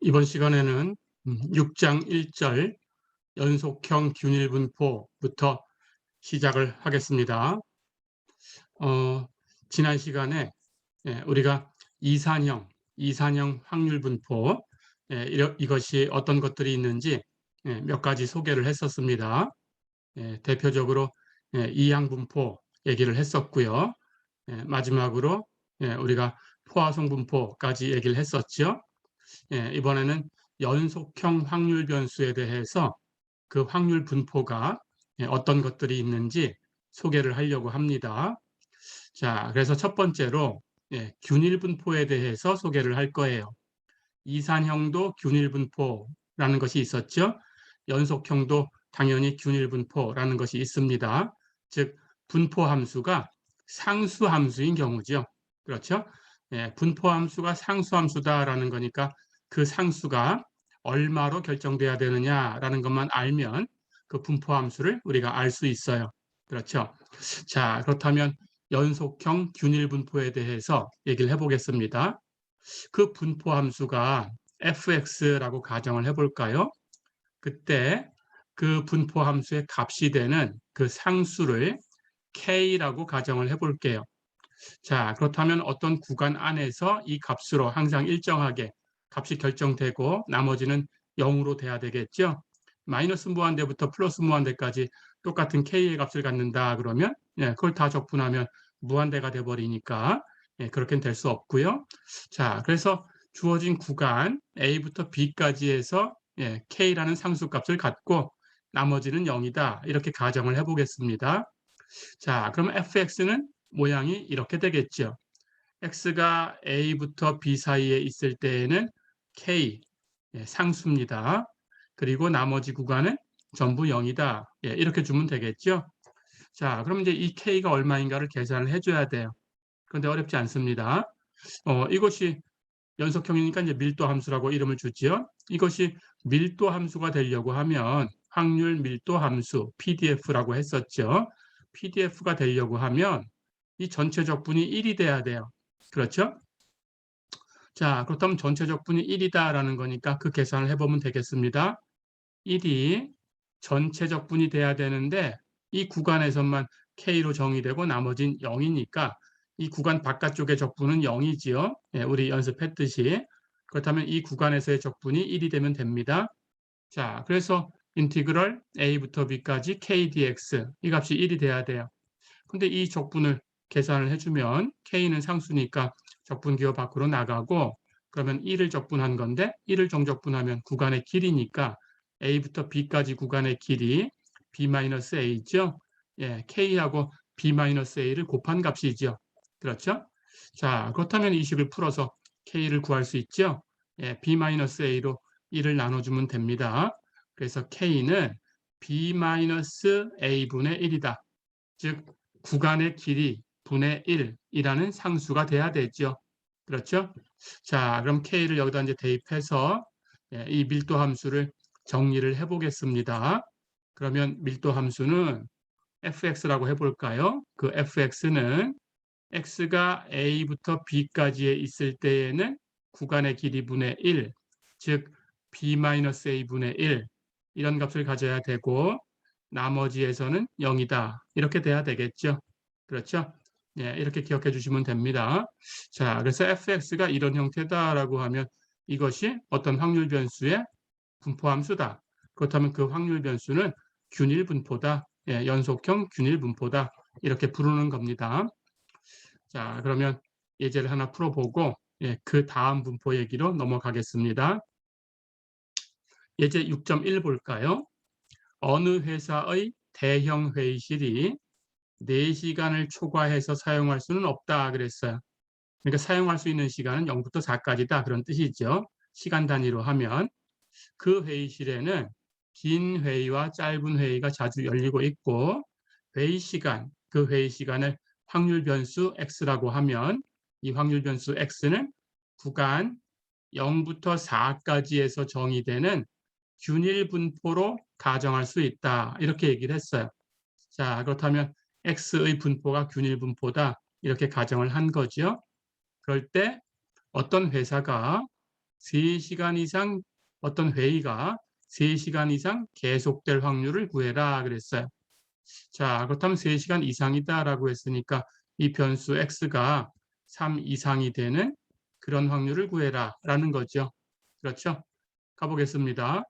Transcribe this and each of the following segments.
이번 시간에는 6장 1절 연속형 균일분포부터 시작을 하겠습니다. 지난 시간에 우리가 이산형 확률분포 이것이 어떤 것들이 있는지 몇 가지 소개를 했었습니다. 대표적으로 이항분포 얘기를 했었고요. 마지막으로 우리가 포화송분포까지 얘기를 했었죠. 이번에는 연속형 확률 변수에 대해서 그 확률 분포가 어떤 것들이 있는지 소개를 하려고 합니다. 자, 그래서 첫 번째로 균일 분포에 대해서 소개를 할 거예요. 이산형도 균일 분포라는 것이 있었죠. 연속형도 당연히 균일 분포라는 것이 있습니다. 즉 분포 함수가 상수 함수인 경우죠. 그렇죠? 분포 함수가 상수 함수다라는 거니까 그 상수가 얼마로 결정돼야 되느냐라는 것만 알면 그 분포 함수를 우리가 알 수 있어요. 그렇죠? 자, 그렇다면 연속형 균일 분포에 대해서 얘기를 해보겠습니다. 그 분포 함수가 fx라고 가정을 해볼까요? 그때 그 분포 함수의 값이 되는 그 상수를 k라고 가정을 해볼게요. 자, 그렇다면 어떤 구간 안에서 이 값으로 항상 일정하게 값이 결정되고 나머지는 0으로 돼야 되겠죠. 마이너스 무한대부터 플러스 무한대까지 똑같은 k의 값을 갖는다 그러면 그걸 다 적분하면 무한대가 돼버리니까 그렇게는 될 수 없고요. 자, 그래서 주어진 구간 a부터 b까지 해서 k라는 상수값을 갖고 나머지는 0이다 이렇게 가정을 해보겠습니다. 자, 그럼 fx는 모양이 이렇게 되겠죠. x가 a부터 b 사이에 있을 때에는 k 상수입니다. 그리고 나머지 구간은 전부 0이다. 이렇게 주면 되겠죠. 자, 그럼 이제 이 k가 얼마인가를 계산을 해줘야 돼요. 그런데 어렵지 않습니다. 이것이 연속형이니까 이제 밀도 함수라고 이름을 주지요. 이것이 밀도 함수가 되려고 하면 확률 밀도 함수 PDF라고 했었죠. PDF가 되려고 하면 이 전체 적분이 1이 돼야 돼요. 그렇죠? 자, 그렇다면 전체 적분이 1이다라는 거니까 그 계산을 해보면 되겠습니다. 1이 전체 적분이 돼야 되는데 이 구간에서만 K로 정의되고 나머지는 0이니까 이 구간 바깥쪽의 적분은 0이지요. 우리 연습했듯이. 그렇다면 이 구간에서의 적분이 1이 되면 됩니다. 자, 그래서 인티그럴 a부터 b까지 k dx 이 값이 1이 돼야 돼요. 근데 이 적분을 계산을 해주면 k는 상수니까 적분 기호 밖으로 나가고 그러면 1을 적분한 건데 1을 정적분하면 구간의 길이니까 a부터 b까지 구간의 길이 b-a죠. k하고 b-a를 곱한 값이죠. 그렇죠? 자, 그렇다면 이 식을 풀어서 k를 구할 수 있죠. b-a로 1을 나눠주면 됩니다. 그래서 k는 b-a분의 1이다. 즉 구간의 길이 분의 1이라는 상수가 돼야 되죠. 그렇죠? 자, 그럼 k를 여기다 이제 대입해서 이 밀도 함수를 정리를 해보겠습니다. 그러면 밀도 함수는 fx라고 해볼까요? 그 fx는 x가 a부터 b까지에 있을 때에는 구간의 길이 분의 1, 즉 b-a분의 1 이런 값을 가져야 되고 나머지에서는 0이다. 이렇게 돼야 되겠죠. 그렇죠? 이렇게 기억해 주시면 됩니다. 자, 그래서 fx가 이런 형태다라고 하면 이것이 어떤 확률 변수의 분포함수다. 그렇다면 그 확률 변수는 균일 분포다. 연속형 균일 분포다. 이렇게 부르는 겁니다. 자, 그러면 예제를 하나 풀어보고 그 다음 분포 얘기로 넘어가겠습니다. 예제 6.1 볼까요? 어느 회사의 대형 회의실이 4시간을 초과해서 사용할 수는 없다 그랬어요. 그러니까 사용할 수 있는 시간은 0부터 4까지다 그런 뜻이죠. 시간 단위로 하면 그 회의실에는 긴 회의와 짧은 회의가 자주 열리고 있고 회의 시간, 그 회의 시간을 확률 변수 x라고 하면 이 확률 변수 x는 구간 0부터 4까지에서 정의되는 균일 분포로 가정할 수 있다. 이렇게 얘기를 했어요. 자, 그렇다면 x의 분포가 균일 분포다. 이렇게 가정을 한 거죠. 그럴 때 어떤 회사가 3시간 이상 어떤 회의가 3시간 이상 계속될 확률을 구해라 그랬어요. 자, 그렇다면 3시간 이상이다라고 했으니까 이 변수 x가 3 이상이 되는 그런 확률을 구해라 라는 거죠. 그렇죠? 가보겠습니다.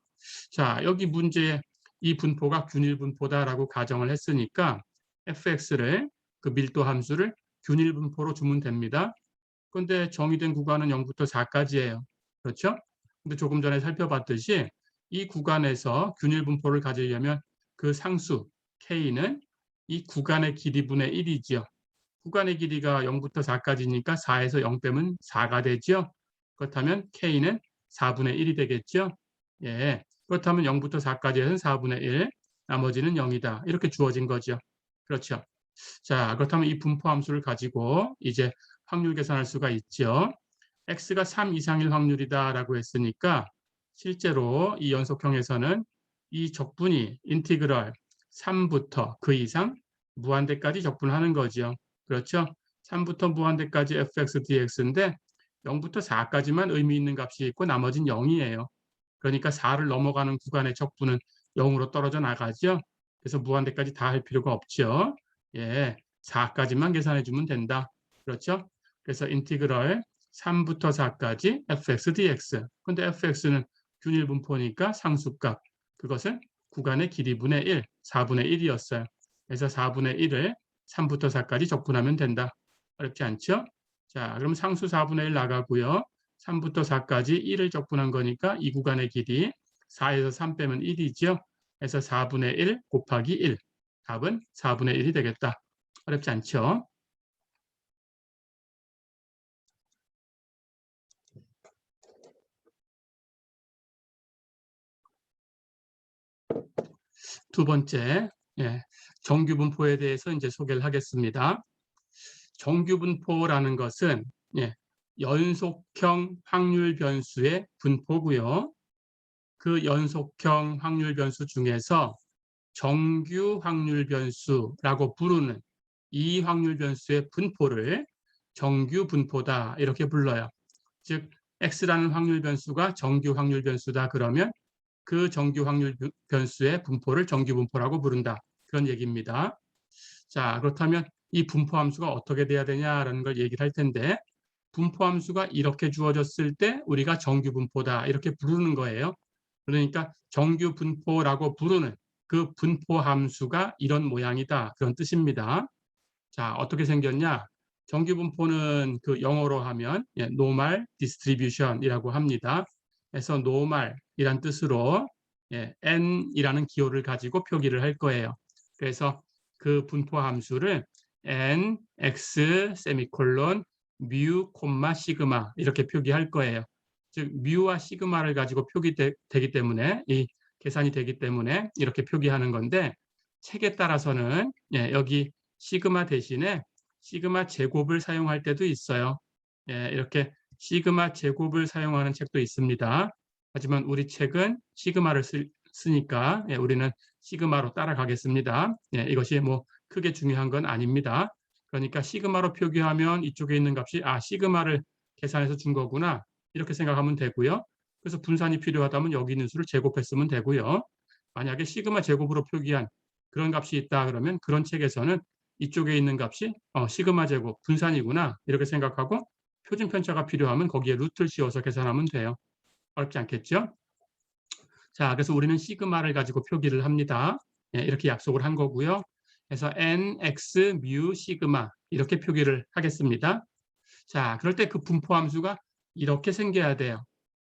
자, 여기 문제에 이 분포가 균일 분포다라고 가정을 했으니까 fx를 그 밀도 함수를 균일 분포로 주면 됩니다. 그런데 정의된 구간은 0부터 4까지예요. 그렇죠? 근데 조금 전에 살펴봤듯이 이 구간에서 균일 분포를 가지려면 그 상수 k는 이 구간의 길이분의 1이지요. 구간의 길이가 0부터 4까지니까 4에서 0 빼면 4가 되죠. 그렇다면 k는 4분의 1이 되겠죠. 예. 그렇다면 0부터 4까지에서는 4분의 1, 나머지는 0이다. 이렇게 주어진 거죠. 그렇죠. 자, 그렇다면 이 분포 함수를 가지고 이제 확률 계산할 수가 있죠. x가 3 이상일 확률이다라고 했으니까 실제로 이 연속형에서는 이 적분이 인티그럴 3부터 그 이상 무한대까지 적분하는 거죠. 그렇죠? 3부터 무한대까지 fx dx인데 0부터 4까지만 의미 있는 값이 있고 나머지는 0이에요. 그러니까 4를 넘어가는 구간의 적분은 0으로 떨어져 나가죠. 그래서 무한대까지 다 할 필요가 없죠. 예, 4까지만 계산해 주면 된다. 그렇죠? 그래서 인티그럴 3부터 4까지 fx dx. 근데 fx는 균일 분포니까 상수값. 그것은 구간의 길이분의 1, 4분의 1이었어요. 그래서 4분의 1을 3부터 4까지 적분하면 된다. 어렵지 않죠? 자, 그럼 상수 4분의 1 나가고요. 3부터 4까지 1을 적분한 거니까 이 구간의 길이 4에서 3 빼면 1이죠. 그래서 4분의 1 곱하기 1. 답은 4분의 1이 되겠다. 어렵지 않죠? 두 번째, 정규분포에 대해서 이제 소개를 하겠습니다. 정규분포라는 것은 연속형 확률 변수의 분포고요. 그 연속형 확률 변수 중에서 정규 확률 변수라고 부르는 이 확률 변수의 분포를 정규 분포다 이렇게 불러요. 즉 x라는 확률 변수가 정규 확률 변수다 그러면 그 정규 확률 변수의 분포를 정규 분포라고 부른다. 그런 얘기입니다. 자, 그렇다면 이 분포 함수가 어떻게 돼야 되냐라는 걸 얘기를 할 텐데 분포 함수가 이렇게 주어졌을 때 우리가 정규 분포다 이렇게 부르는 거예요. 그러니까 정규 분포라고 부르는 그 분포 함수가 이런 모양이다. 그런 뜻입니다. 자, 어떻게 생겼냐? 정규 분포는 그 영어로 하면 normal distribution이라고 합니다. 그래서 normal이란 뜻으로 n이라는 기호를 가지고 표기를 할 거예요. 그래서 그 분포 함수를 n, x, 세미콜론, mu, 시그마 이렇게 표기할 거예요. 즉 mu와 시그마를 가지고 표기되기 때문에 이 계산이 되기 때문에 이렇게 표기하는 건데 책에 따라서는 여기 시그마 대신에 시그마 제곱을 사용할 때도 있어요. 이렇게 시그마 제곱을 사용하는 책도 있습니다. 하지만 우리 책은 시그마를 쓰니까 우리는 시그마로 따라가겠습니다. 이것이 뭐 크게 중요한 건 아닙니다. 그러니까 시그마로 표기하면 이쪽에 있는 값이 시그마를 계산해서 준 거구나 이렇게 생각하면 되고요. 그래서 분산이 필요하다면 여기 있는 수를 제곱했으면 되고요. 만약에 시그마 제곱으로 표기한 그런 값이 있다 그러면 그런 책에서는 이쪽에 있는 값이 시그마 제곱 분산이구나 이렇게 생각하고 표준 편차가 필요하면 거기에 루트를 씌워서 계산하면 돼요. 어렵지 않겠죠? 자, 그래서 우리는 시그마를 가지고 표기를 합니다. 이렇게 약속을 한 거고요. 그래서 n, x, mu, 시그마 이렇게 표기를 하겠습니다. 자, 그럴 때 그 분포 함수가 이렇게 생겨야 돼요.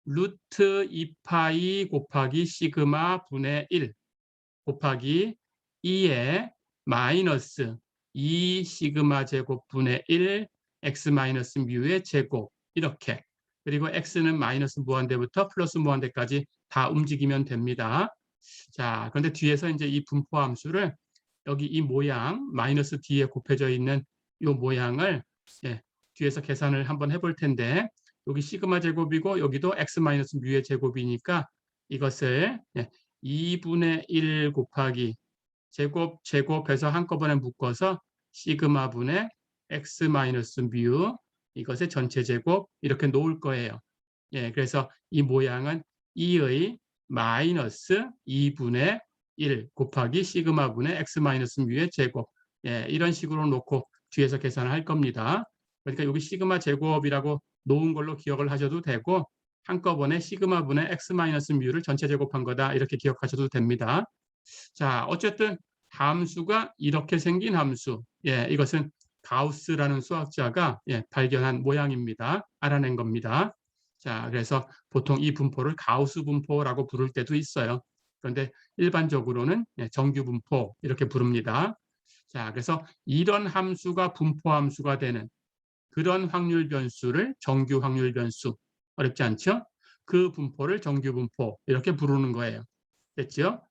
루트 2파이 곱하기 시그마 분의 1 곱하기 2의 마이너스 2 시그마 제곱 분의 1 x 마이너스 뮤의 제곱 이렇게 그리고 x는 마이너스 무한대부터 플러스 무한대까지 다 움직이면 됩니다. 자, 그런데 뒤에서 이제 이 분포 함수를 여기 이 모양 마이너스 뒤에 곱해져 있는 이 모양을 뒤에서 계산을 한번 해볼 텐데 여기 시그마 제곱이고 여기도 x 마이너스 뮤의 제곱이니까 이것을 2분의 1 곱하기 제곱해서 한꺼번에 묶어서 시그마 분의 x 마이너스 뮤 이것의 전체 제곱 이렇게 놓을 거예요. 그래서 이 모양은 2의 마이너스 2분의 1 곱하기 시그마분의 x 마이너스 뮤의 제곱. 이런 식으로 놓고 뒤에서 계산을 할 겁니다. 그러니까 여기 시그마 제곱이라고 놓은 걸로 기억을 하셔도 되고, 한꺼번에 시그마분의 x 마이너스 뮤를 전체 제곱한 거다 이렇게 기억하셔도 됩니다. 자, 어쨌든 함수가 이렇게 생긴 함수. 이것은 가우스라는 수학자가 발견한 모양입니다. 알아낸 겁니다. 자, 그래서 보통 이 분포를 가우스 분포라고 부를 때도 있어요. 그런데 일반적으로는 정규 분포 이렇게 부릅니다. 자, 그래서 이런 함수가 분포 함수가 되는 그런 확률 변수를 정규 확률 변수, 어렵지 않죠? 그 분포를 정규 분포 이렇게 부르는 거예요. 됐죠?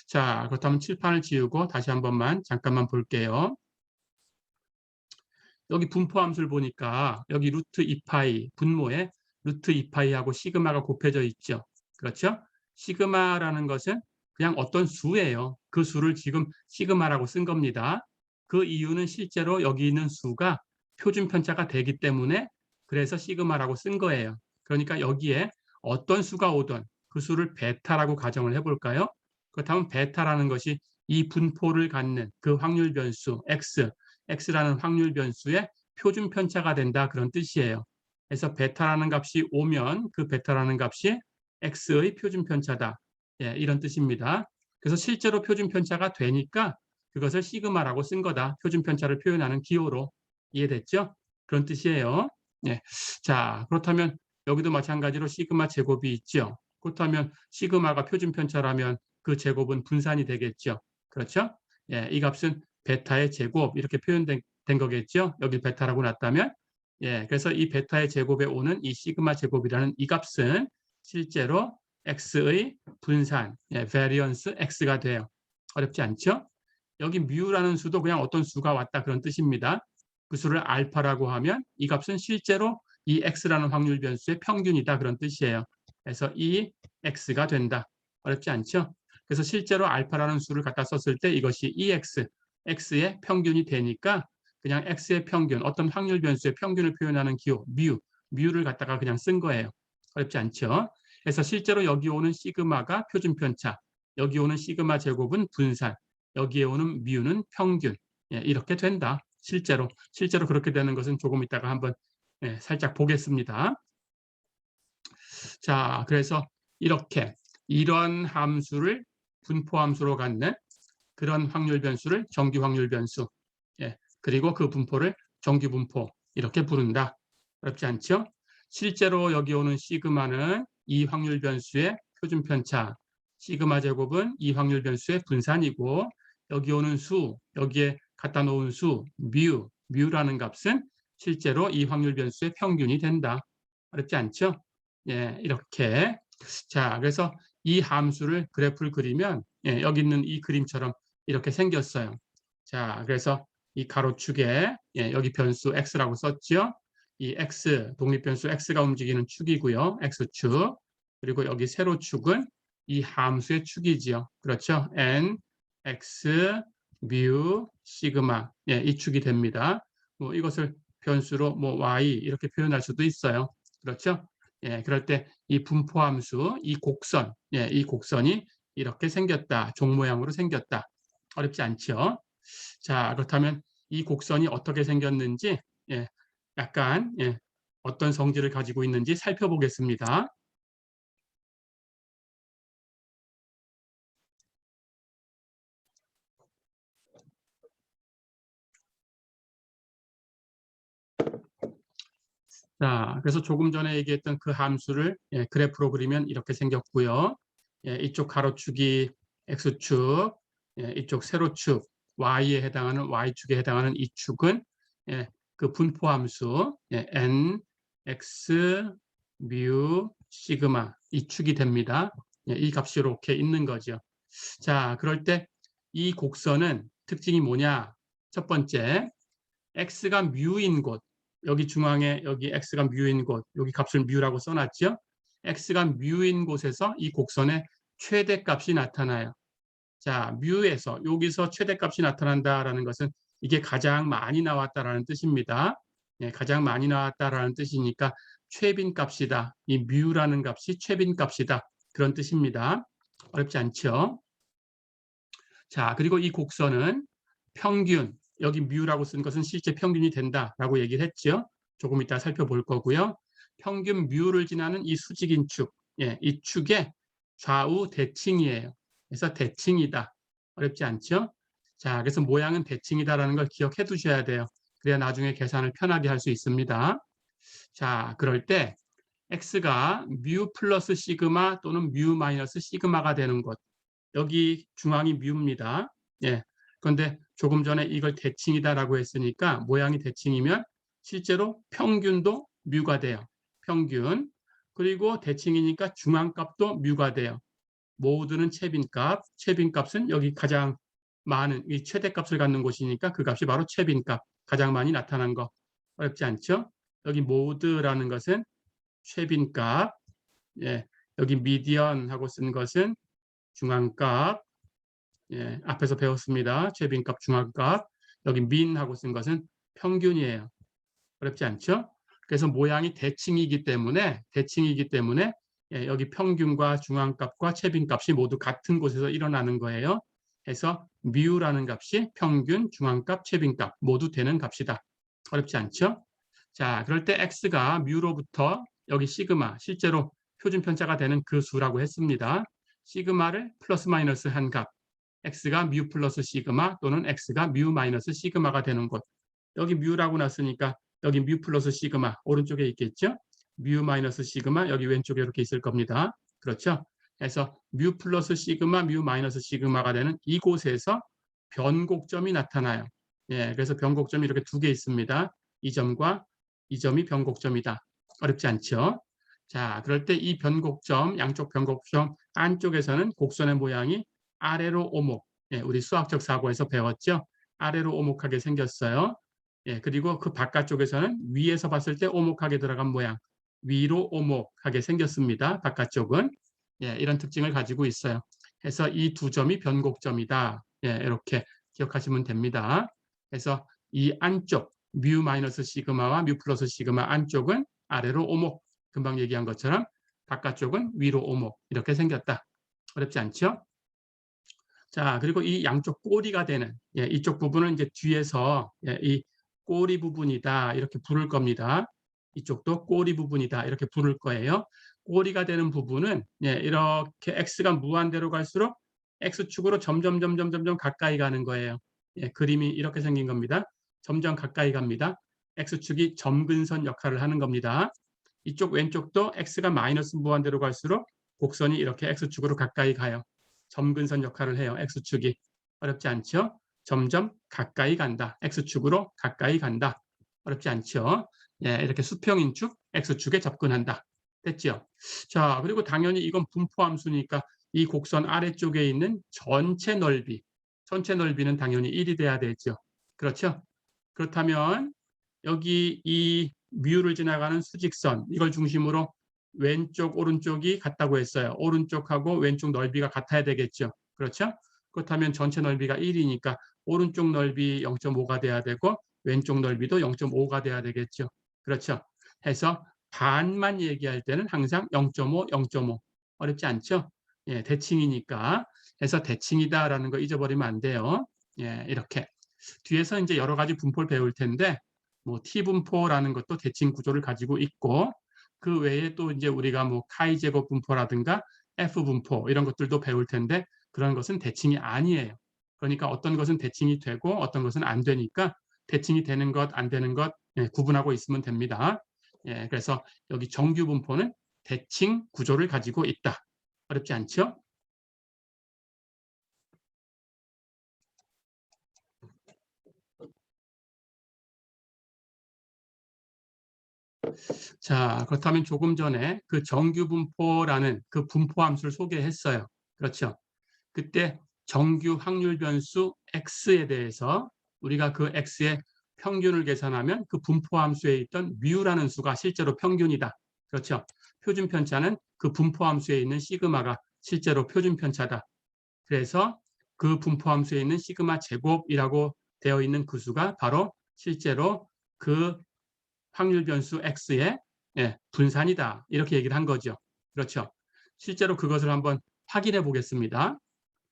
자, 그렇다면 칠판을 지우고 다시 한 번만 잠깐만 볼게요. 여기 분포 함수를 보니까 여기 루트 2파이 분모에 루트 2파이하고 시그마가 곱해져 있죠. 그렇죠? 시그마라는 것은 그냥 어떤 수예요. 그 수를 지금 시그마라고 쓴 겁니다. 그 이유는 실제로 여기 있는 수가 표준 편차가 되기 때문에 그래서 시그마라고 쓴 거예요. 그러니까 여기에 어떤 수가 오든 그 수를 베타라고 가정을 해볼까요? 그렇다면 베타라는 것이 이 분포를 갖는 그 확률 변수 x, x라는 확률 변수의 표준 편차가 된다 그런 뜻이에요. 그래서 베타라는 값이 오면 그 베타라는 값이 x의 표준 편차다. 이런 뜻입니다. 그래서 실제로 표준 편차가 되니까 그것을 시그마라고 쓴 거다. 표준 편차를 표현하는 기호로. 이해됐죠? 그런 뜻이에요. 자, 그렇다면 여기도 마찬가지로 시그마 제곱이 있죠. 그렇다면 시그마가 표준 편차라면 그 제곱은 분산이 되겠죠. 그렇죠? 이 값은 베타의 제곱 이렇게 표현된 거겠죠. 여기 베타라고 놨다면. 그래서 이 베타의 제곱에 오는 이 시그마 제곱이라는 이 값은 실제로 x의 분산, variance x가 돼요. 어렵지 않죠? 여기 뮤라는 수도 그냥 어떤 수가 왔다 그런 뜻입니다. 그 수를 알파라고 하면 이 값은 실제로 이 x라는 확률 변수의 평균이다 그런 뜻이에요. 그래서 이 x가 된다. 어렵지 않죠? 그래서 실제로 알파라는 수를 갖다 썼을 때 이것이 EX, X의 평균이 되니까 그냥 X의 평균, 어떤 확률 변수의 평균을 표현하는 기호, 뮤를 갖다가 그냥 쓴 거예요. 어렵지 않죠? 그래서 실제로 여기 오는 시그마가 표준 편차, 여기 오는 시그마 제곱은 분산, 여기에 오는 뮤는 평균. 이렇게 된다. 실제로 그렇게 되는 것은 조금 이따가 한번 살짝 보겠습니다. 자, 그래서 이런 함수를 분포 함수로 갖는 그런 확률 변수를 정규 확률 변수, 그리고 그 분포를 정규 분포 이렇게 부른다. 어렵지 않죠? 실제로 여기 오는 시그마는 이 확률 변수의 표준 편차, 시그마 제곱은 이 확률 변수의 분산이고, 여기 오는 수, 여기에 갖다 놓은 수, 뮤라는 값은 실제로 이 확률 변수의 평균이 된다. 어렵지 않죠? 이렇게. 자, 그래서 이 함수를 그래프를 그리면 여기 있는 이 그림처럼 이렇게 생겼어요. 자, 그래서 이 가로축에 여기 변수 x라고 썼죠. 이 x, 독립변수 x가 움직이는 축이고요. x축. 그리고 여기 세로축은 이 함수의 축이지요. 그렇죠? n, x, 뮤, 시그마. 이 축이 됩니다. 뭐 이것을 변수로 뭐 y 이렇게 표현할 수도 있어요. 그렇죠? 그럴 때 이 분포함수, 이 곡선, 이 곡선이 이렇게 생겼다. 종 모양으로 생겼다. 어렵지 않죠? 자, 그렇다면 이 곡선이 어떻게 생겼는지 약간 어떤 성질을 가지고 있는지 살펴보겠습니다. 자, 그래서 조금 전에 얘기했던 그 함수를 그래프로 그리면 이렇게 생겼고요. 이쪽 가로축이 x축, 이쪽 세로축 y에 해당하는 y축에 해당하는 이 축은 그 분포함수 n, x, 뮤, 시그마 이 축이 됩니다. 이 값이 이렇게 있는 거죠. 자, 그럴 때 이 곡선은 특징이 뭐냐? 첫 번째, x가 뮤인 곳, 여기 중앙에 여기 x가 뮤인 곳, 여기 값을 뮤라고 써놨죠. x가 뮤인 곳에서 이 곡선의 최대값이 나타나요. 자, 뮤에서 여기서 최대값이 나타난다라는 것은 이게 가장 많이 나왔다라는 뜻입니다. 가장 많이 나왔다라는 뜻이니까 최빈 값이다. 이 뮤라는 값이 최빈 값이다. 그런 뜻입니다. 어렵지 않죠? 자, 그리고 이 곡선은 평균, 여기 뮤라고 쓴 것은 실제 평균이 된다라고 얘기를 했죠. 조금 이따 살펴볼 거고요. 평균 뮤를 지나는 이 수직인 축, 이 축의 좌우 대칭이에요. 그래서 대칭이다. 어렵지 않죠? 자, 그래서 모양은 대칭이다라는 걸 기억해 두셔야 돼요. 그래야 나중에 계산을 편하게 할 수 있습니다. 자, 그럴 때 x가 뮤 플러스 시그마 또는 뮤 마이너스 시그마가 되는 것. 여기 중앙이 뮤입니다. 예. 그런데 조금 전에 이걸 대칭이다라고 했으니까 모양이 대칭이면 실제로 평균도 뮤가 돼요. 평균. 그리고 대칭이니까 중앙값도 뮤가 돼요. 모두는 최빈값. 최빈값은 여기 가장 많은 이 최대값을 갖는 곳이니까 그 값이 바로 최빈값. 가장 많이 나타난 거. 어렵지 않죠? 여기 모드라는 것은 최빈값. 예. 여기 미디언하고 쓴 것은 중앙값. 예, 앞에서 배웠습니다. 최빈값, 중앙값. 여기 민하고 쓴 것은 평균이에요. 어렵지 않죠? 그래서 모양이 대칭이기 때문에 예, 여기 평균과 중앙값과 최빈값이 모두 같은 곳에서 일어나는 거예요. 그래서 뮤라는 값이 평균, 중앙값, 최빈값 모두 되는 값이다. 어렵지 않죠? 자, 그럴 때 x가 뮤로부터 여기 시그마, 실제로 표준 편차가 되는 그 수라고 했습니다. 시그마를 플러스 마이너스 한 값, x가 뮤 플러스 시그마 또는 x가 뮤 마이너스 시그마가 되는 곳. 여기 뮤라고 났으니까 여기 뮤 플러스 시그마 오른쪽에 있겠죠? 뮤 마이너스 시그마 여기 왼쪽에 이렇게 있을 겁니다. 그렇죠? 그래서 뮤 플러스 시그마, 뮤 마이너스 시그마가 되는 이곳에서 변곡점이 나타나요. 예, 그래서 변곡점이 이렇게 두 개 있습니다. 이 점과 이 점이 변곡점이다. 어렵지 않죠? 자, 그럴 때 이 변곡점, 양쪽 변곡점 안쪽에서는 곡선의 모양이 아래로 오목. 예, 우리 수학적 사고에서 배웠죠? 아래로 오목하게 생겼어요. 예, 그리고 그 바깥쪽에서는 위에서 봤을 때 오목하게 들어간 모양. 위로 오목하게 생겼습니다. 바깥쪽은. 예, 이런 특징을 가지고 있어요. 그래서 이 두 점이 변곡점이다. 예, 이렇게 기억하시면 됩니다. 그래서 이 안쪽 뮤 마이너스 시그마와 뮤 플러스 시그마 안쪽은 아래로 오목. 금방 얘기한 것처럼 바깥쪽은 위로 오목. 이렇게 생겼다. 어렵지 않죠? 자, 그리고 이 양쪽 꼬리가 되는 이쪽 부분은 이제 뒤에서 이 꼬리 부분이다 이렇게 부를 겁니다. 이쪽도 꼬리 부분이다 이렇게 부를 거예요. 꼬리가 되는 부분은 이렇게 x가 무한대로 갈수록 x축으로 점점 가까이 가는 거예요. 그림이 이렇게 생긴 겁니다. 점점 가까이 갑니다. x축이 점근선 역할을 하는 겁니다. 이쪽 왼쪽도 x가 마이너스 무한대로 갈수록 곡선이 이렇게 x축으로 가까이 가요. 점근선 역할을 해요. x축이. 어렵지 않죠? 점점 가까이 간다. x축으로 가까이 간다. 어렵지 않죠? 예, 이렇게 수평인축 x축에 접근한다. 됐죠? 자, 그리고 당연히 이건 분포함수니까 이 곡선 아래쪽에 있는 전체 넓이는 당연히 1이 돼야 되죠. 그렇죠? 그렇다면 여기 이 뮤를 지나가는 수직선 이걸 중심으로 왼쪽 오른쪽이 같다고 했어요. 오른쪽하고 왼쪽 넓이가 같아야 되겠죠. 그렇죠? 그렇다면 전체 넓이가 1이니까 오른쪽 넓이 0.5가 돼야 되고 왼쪽 넓이도 0.5가 돼야 되겠죠. 그렇죠? 해서 반만 얘기할 때는 항상 0.5, 0.5. 어렵지 않죠? 예, 대칭이니까. 해서 대칭이다라는 거 잊어버리면 안 돼요. 예, 이렇게. 뒤에서 이제 여러 가지 분포를 배울 텐데 뭐 T분포라는 것도 대칭 구조를 가지고 있고 그 외에 또 이제 우리가 뭐 카이 제곱 분포라든가 F 분포 이런 것들도 배울 텐데 그런 것은 대칭이 아니에요. 그러니까 어떤 것은 대칭이 되고 어떤 것은 안 되니까 대칭이 되는 것, 안 되는 것 구분하고 있으면 됩니다. 그래서 여기 정규 분포는 대칭 구조를 가지고 있다. 어렵지 않죠? 자, 그렇다면 조금 전에 그 정규 분포라는 그 분포 함수를 소개했어요. 그렇죠? 그때 정규 확률 변수 x에 대해서 우리가 그 x의 평균을 계산하면 그 분포 함수에 있던 뮤라는 수가 실제로 평균이다. 그렇죠? 표준 편차는 그 분포 함수에 있는 시그마가 실제로 표준 편차다. 그래서 그 분포 함수에 있는 시그마 제곱이라고 되어 있는 그 수가 바로 실제로 그 확률 변수 x의 분산이다. 이렇게 얘기를 한 거죠. 그렇죠. 실제로 그것을 한번 확인해 보겠습니다.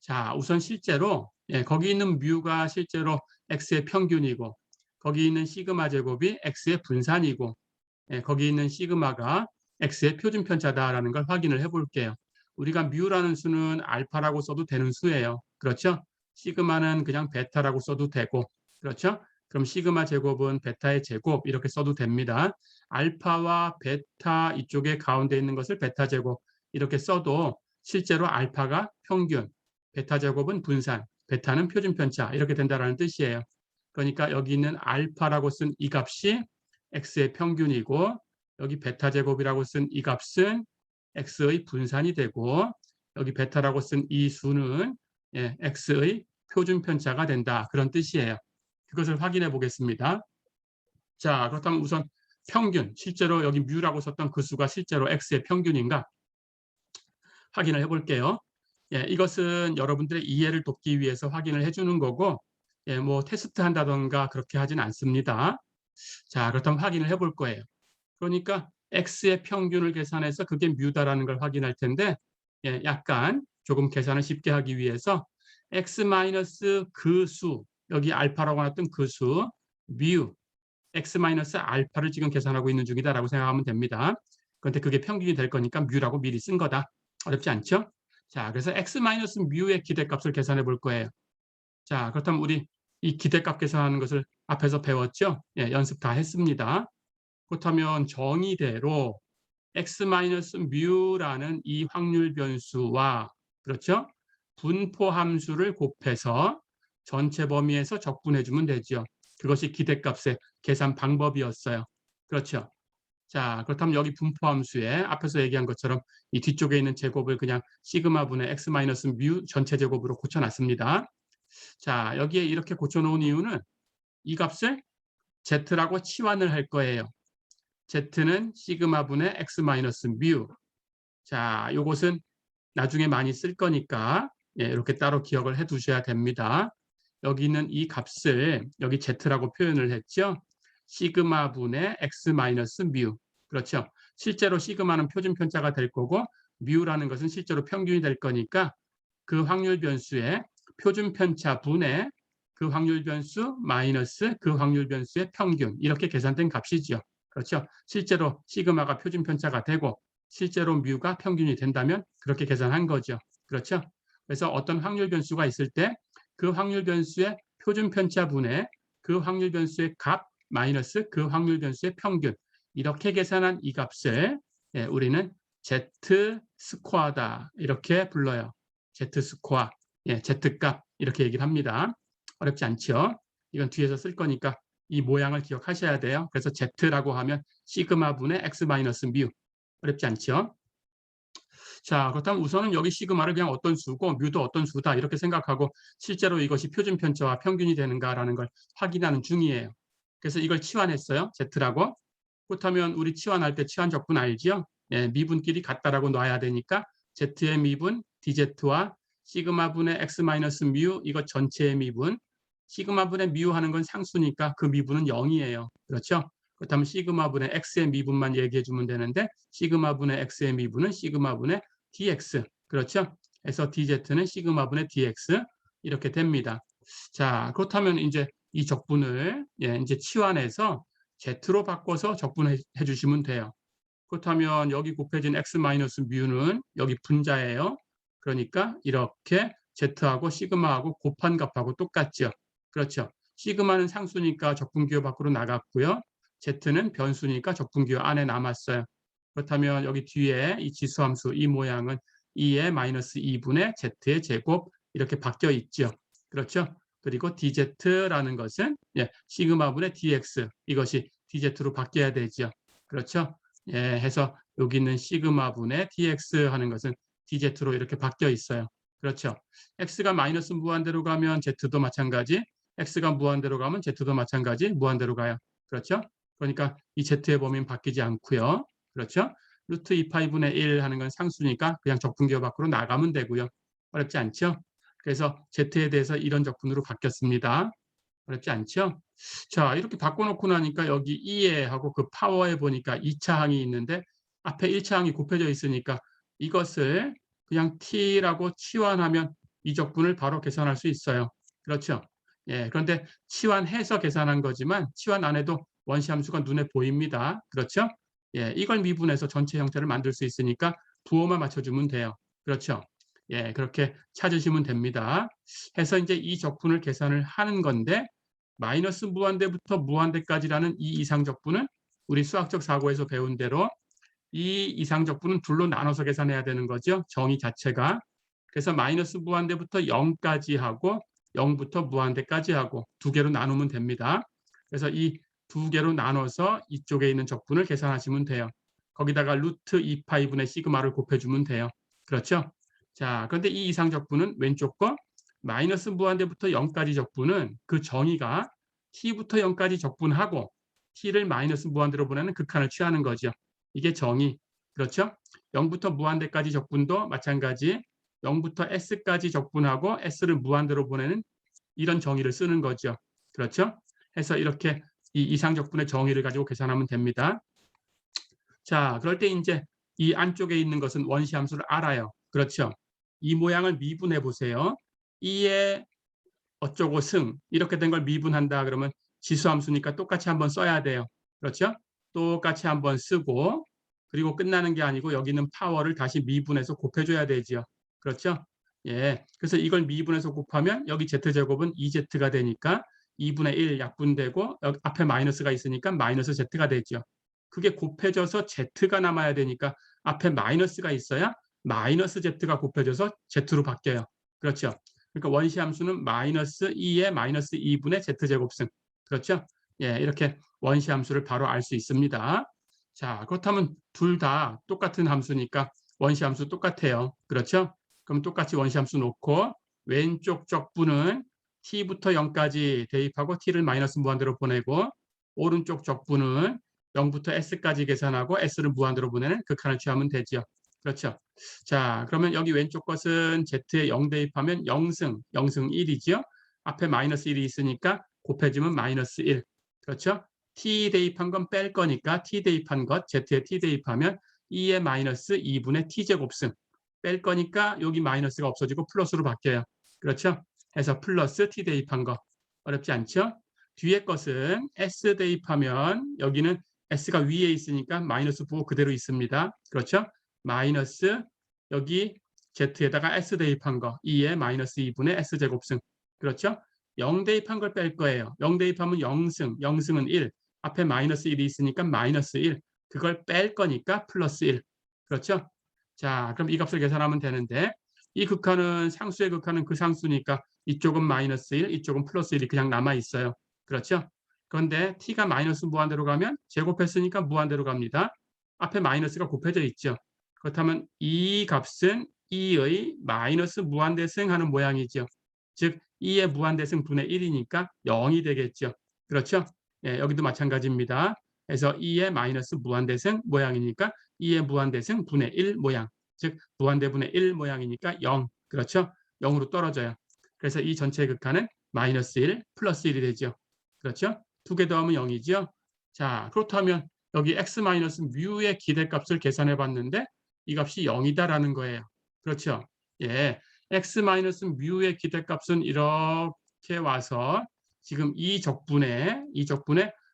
자, 우선 실제로 거기 있는 뮤가 실제로 x의 평균이고 거기 있는 시그마 제곱이 x의 분산이고 거기 있는 시그마가 x의 표준 편차다라는 걸 확인을 해 볼게요. 우리가 뮤라는 수는 알파라고 써도 되는 수예요. 그렇죠? 시그마는 그냥 베타라고 써도 되고 그렇죠? 그럼 시그마 제곱은 베타의 제곱 이렇게 써도 됩니다. 알파와 베타 이쪽에 가운데 있는 것을 베타 제곱 이렇게 써도 실제로 알파가 평균, 베타 제곱은 분산, 베타는 표준 편차 이렇게 된다는 뜻이에요. 그러니까 여기 있는 알파라고 쓴 이 값이 x의 평균이고 여기 베타 제곱이라고 쓴 이 값은 x의 분산이 되고 여기 베타라고 쓴 이 수는 x의 표준 편차가 된다. 그런 뜻이에요. 그것을 확인해 보겠습니다. 자, 그렇다면 우선 평균, 실제로 여기 뮤라고 썼던 그 수가 실제로 x의 평균인가 확인을 해볼게요. 이것은 여러분들의 이해를 돕기 위해서 확인을 해주는 거고 뭐 테스트 한다던가 그렇게 하진 않습니다. 자, 그렇다면 확인을 해볼 거예요. 그러니까 x의 평균을 계산해서 그게 뮤다라는 걸 확인할 텐데 약간 조금 계산을 쉽게 하기 위해서 x 마이너스 그 수, 여기 알파라고 했던 그 수, 뮤, x 마이너스 알파를 지금 계산하고 있는 중이다라고 생각하면 됩니다. 그런데 그게 평균이 될 거니까 뮤라고 미리 쓴 거다. 어렵지 않죠? 자, 그래서 x 마이너스 뮤의 기대값을 계산해 볼 거예요. 자, 그렇다면 우리 이 기대값 계산하는 것을 앞에서 배웠죠? 연습 다 했습니다. 그렇다면 정의대로 x-뮤라는 이 확률 변수와 그렇죠? 분포 함수를 곱해서 전체 범위에서 적분해 주면 되죠. 그것이 기대값의 계산 방법이었어요. 그렇죠? 자, 그렇다면 여기 분포 함수에 앞에서 얘기한 것처럼 이 뒤쪽에 있는 제곱을 그냥 시그마분의 x-뮤 전체 제곱으로 고쳐놨습니다. 자, 여기에 이렇게 고쳐놓은 이유는 이 값을 z라고 치환을 할 거예요. z는 시그마분의 x-뮤. 자, 요것은 나중에 많이 쓸 거니까 이렇게 따로 기억을 해 두셔야 됩니다. 여기 있는 이 값을 여기 z라고 표현을 했죠. 시그마분의 x-뮤. 그렇죠. 실제로 시그마는 표준 편차가 될 거고 뮤라는 것은 실제로 평균이 될 거니까 그 확률 변수의 표준 편차 분의 그 확률 변수 마이너스 그 확률 변수의 평균 이렇게 계산된 값이죠. 그렇죠. 실제로 시그마가 표준 편차가 되고 실제로 뮤가 평균이 된다면 그렇게 계산한 거죠. 그렇죠. 그래서 어떤 확률 변수가 있을 때 그 확률 변수의 표준 편차 분의 그 확률 변수의 값 마이너스 그 확률 변수의 평균 이렇게 계산한 이 값을 우리는 Z 스코어다 이렇게 불러요. Z 스코어, Z 값 이렇게 얘기를 합니다. 어렵지 않죠? 이건 뒤에서 쓸 거니까 이 모양을 기억하셔야 돼요. 그래서 Z라고 하면 시그마분의 X-뮤. 어렵지 않죠? 자, 그렇다면 우선은 여기 시그마를 그냥 어떤 수고 뮤도 어떤 수다 이렇게 생각하고 실제로 이것이 표준 편차와 평균이 되는가라는 걸 확인하는 중이에요. 그래서 이걸 치환했어요. Z라고. 그렇다면 우리 치환할 때 치환 적분 알지요? 미분끼리 같다라고 놔야 되니까 Z의 미분 DZ와 시그마분의 X-뮤 이거 전체의 미분 시그마분의 뮤 하는 건 상수니까 그 미분은 0이에요. 그렇죠? 그렇다면 시그마분의 x의 미분만 얘기해 주면 되는데 시그마분의 x의 미분은 시그마분의 dx. 그렇죠? 그래서 dz는 시그마분의 dx 이렇게 됩니다. 자, 그렇다면 이제 이 적분을 이제 치환해서 z로 바꿔서 적분해 주시면 돼요. 그렇다면 여기 곱해진 x-뮤는 여기 분자예요. 그러니까 이렇게 z하고 시그마하고 곱한 값하고 똑같죠. 그렇죠. 시그마는 상수니까 적분기호 밖으로 나갔고요. z는 변수니까 적분기호 안에 남았어요. 그렇다면 여기 뒤에 이 지수함수 이 모양은 2의 마이너스 2분의 z의 제곱 이렇게 바뀌어 있죠. 그렇죠. 그리고 dz라는 것은 시그마분의 dx 이것이 dz로 바뀌어야 되죠. 그렇죠. 해서 여기 있는 시그마분의 dx 하는 것은 dz로 이렇게 바뀌어 있어요. 그렇죠. x가 마이너스 무한대로 가면 z도 마찬가지, x가 무한대로 가면 z도 마찬가지, 무한대로 가요. 그렇죠? 그러니까 이 z의 범위는 바뀌지 않고요. 그렇죠? 루트 2파이분의 1 하는 건 상수니까 그냥 적분기호 밖으로 나가면 되고요. 어렵지 않죠? 그래서 z에 대해서 이런 적분으로 바뀌었습니다. 어렵지 않죠? 자, 이렇게 바꿔놓고 나니까 여기 이에 하고 그 파워에 보니까 2차 항이 있는데 앞에 1차 항이 곱해져 있으니까 이것을 그냥 t라고 치환하면 이 적분을 바로 계산할 수 있어요. 그렇죠? 예, 그런데 치환해서 계산한 거지만 치환 안 해도 원시 함수가 눈에 보입니다. 그렇죠? 예, 이걸 미분해서 전체 형태를 만들 수 있으니까 부호만 맞춰주면 돼요. 그렇죠? 예, 그렇게 찾으시면 됩니다. 해서 이제 이 적분을 계산을 하는 건데 마이너스 무한대부터 무한대까지라는 이 이상적분은 우리 수학적 사고에서 배운 대로 이 이상적분은 둘로 나눠서 계산해야 되는 거죠. 정의 자체가. 그래서 마이너스 무한대부터 0까지 하고 0부터 무한대까지 하고 두 개로 나누면 됩니다. 그래서 이 두 개로 나눠서 이쪽에 있는 적분을 계산하시면 돼요. 거기다가 루트 2파이분의 시그마를 곱해주면 돼요. 그렇죠? 자, 그런데 이 이상적분은 왼쪽 거 마이너스 무한대부터 0까지 적분은 그 정의가 t부터 0까지 적분하고 t를 마이너스 무한대로 보내는 극한을 취하는 거죠. 이게 정의. 그렇죠? 0부터 무한대까지 적분도 마찬가지 0부터 s까지 적분하고 s를 무한대로 보내는 이런 정의를 쓰는 거죠. 그렇죠? 해서 이렇게 이 이상적분의 정의를 가지고 계산하면 됩니다. 자, 그럴 때 이제 이 안쪽에 있는 것은 원시 함수를 알아요. 그렇죠? 이 모양을 미분해 보세요. 2의 어쩌고 승 이렇게 된 걸 미분한다 그러면 지수함수니까 똑같이 한번 써야 돼요. 그렇죠? 똑같이 한번 쓰고 그리고 끝나는 게 아니고 여기는 파워를 다시 미분해서 곱해줘야 되죠. 그렇죠? 예. 그래서 이걸 미분해서 곱하면 여기 z제곱은 2z가 되니까 2분의 1 약분되고 여기 앞에 마이너스가 있으니까 마이너스 z가 되죠. 그게 곱해져서 z가 남아야 되니까 앞에 마이너스가 있어야 마이너스 z가 곱해져서 z로 바뀌어요. 그렇죠? 그러니까 원시 함수는 마이너스 2의 마이너스 2분의 z제곱승. 그렇죠? 예, 이렇게 원시 함수를 바로 알 수 있습니다. 자, 그렇다면 둘 다 똑같은 함수니까 원시 함수 똑같아요. 그렇죠? 그럼 똑같이 원시 함수 놓고 왼쪽 적분은 t부터 0까지 대입하고 t를 마이너스 무한대로 보내고 오른쪽 적분은 0부터 s까지 계산하고 s를 무한대로 보내는 극한을 취하면 되죠. 그렇죠? 자, 그러면 여기 왼쪽 것은 z에 0 대입하면 0승 1이죠. 앞에 마이너스 1이 있으니까 곱해지면 마이너스 1. 그렇죠? t 대입한 건 뺄 거니까 t 대입한 것, z에 t 대입하면 2의 마이너스 2분의 t제곱승. 뺄 거니까 여기 마이너스가 없어지고 플러스로 바뀌어요. 그렇죠? 해서 플러스 t 대입한 거. 어렵지 않죠? 뒤에 것은 s 대입하면 여기는 s가 위에 있으니까 마이너스 부호 그대로 있습니다. 그렇죠? 마이너스 여기 z에다가 s 대입한 거 2의 마이너스 2분의 s제곱승. 그렇죠? 0 대입한 걸 뺄 거예요. 0 대입하면 0승, 0승은 1. 앞에 마이너스 1이 있으니까 마이너스 1. 그걸 뺄 거니까 플러스 1. 그렇죠? 자, 그럼 이 값을 계산하면 되는데 이 극한은 상수의 극한은 그 상수니까 이쪽은 마이너스 1, 이쪽은 플러스 1이 그냥 남아 있어요. 그렇죠? 그런데 t가 마이너스 무한대로 가면 제곱했으니까 무한대로 갑니다. 앞에 마이너스가 곱해져 있죠. 그렇다면 이 값은 2의 마이너스 무한대승 하는 모양이죠. 즉 2의 무한대승 분의 1이니까 0이 되겠죠. 그렇죠? 예, 여기도 마찬가지입니다. 그래서 2의 마이너스 무한대승 모양이니까 2의 무한대승 분의 1 모양. 즉 무한대분의 1 모양이니까 0. 그렇죠? 0으로 떨어져요. 그래서 이 전체의 극한은 마이너스 1 플러스 1이 되죠. 그렇죠? 두 개 더하면 0이죠. 자, 그렇다면 여기 x 마이너스 뮤의 기대값을 계산해 봤는데 이 값이 0이다라는 거예요. 그렇죠? 예, x 마이너스 뮤의 기대값은 이렇게 와서 지금 이 적분에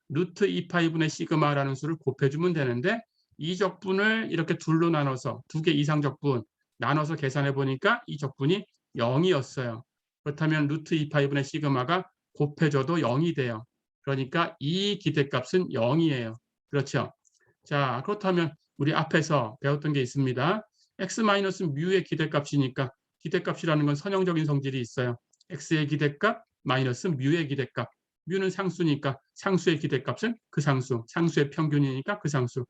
루트 2파이분의 시그마라는 수를 곱해주면 되는데 이 적분을 이렇게 둘로 나눠서 두 개 이상 적분 나눠서 계산해 보니까 이 적분이 0이었어요. 그렇다면 루트 2파이분의 시그마가 곱해져도 0이 돼요. 그러니까 이 기대값은 0이에요. 그렇죠? 자, 그렇다면 우리 앞에서 배웠던 게 있습니다. x-뮤의 기대값이니까 기대값이라는 건 선형적인 성질이 있어요. x의 기대값 마이너스 뮤의 기대값. 뮤는 상수니까 상수의 기대값은 그 상수, 상수의 평균이니까 그 상수.